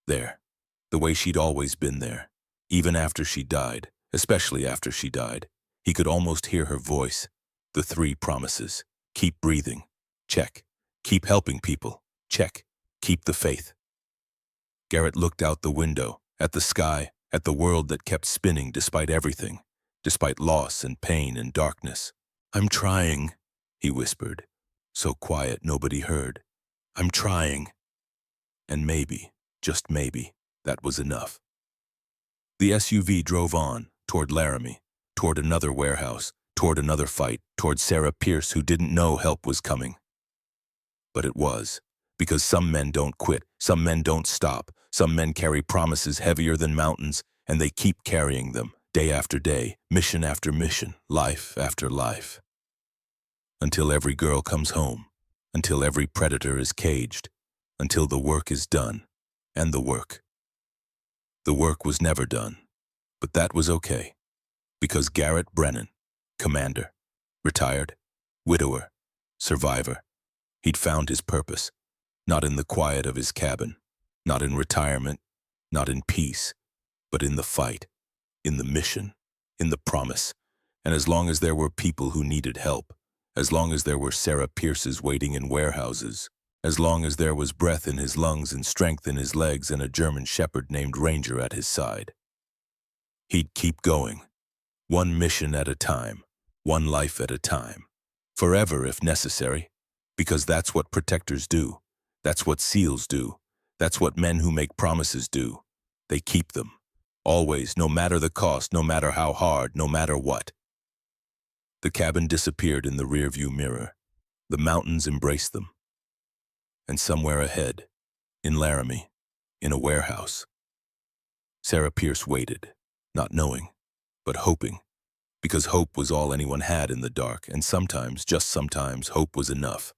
there, the way she'd always been there, even after she died, especially after she died. He could almost hear her voice, the 3 promises. Keep breathing, check. Keep helping people, check. Keep the faith. Garrett looked out the window, at the sky, at the world that kept spinning despite everything, despite loss and pain and darkness. I'm trying, he whispered, so quiet nobody heard. I'm trying. And maybe, just maybe, that was enough. The SUV drove on, toward Laramie, toward another warehouse, toward another fight, toward Sarah Pierce who didn't know help was coming. But it was, because some men don't quit, some men don't stop, some men carry promises heavier than mountains, and they keep carrying them, day after day, mission after mission, life after life. Until every girl comes home, until every predator is caged, until the work is done, and the work. The work was never done, but that was okay, because Garrett Brennan, commander, retired, widower, survivor, he'd found his purpose, not in the quiet of his cabin, not in retirement, not in peace, but in the fight, in the mission, in the promise. And as long as there were people who needed help, as long as there were Sarah Pierces waiting in warehouses, as long as there was breath in his lungs and strength in his legs and a German shepherd named Ranger at his side, he'd keep going, one mission at a time, one life at a time, forever if necessary, because that's what protectors do, that's what SEALs do, that's what men who make promises do. They keep them, always, no matter the cost, no matter how hard, no matter what. The cabin disappeared in the rearview mirror. The mountains embraced them. And somewhere ahead, in Laramie, in a warehouse, Sarah Pierce waited, not knowing, but hoping, because hope was all anyone had in the dark, and sometimes, just sometimes, hope was enough.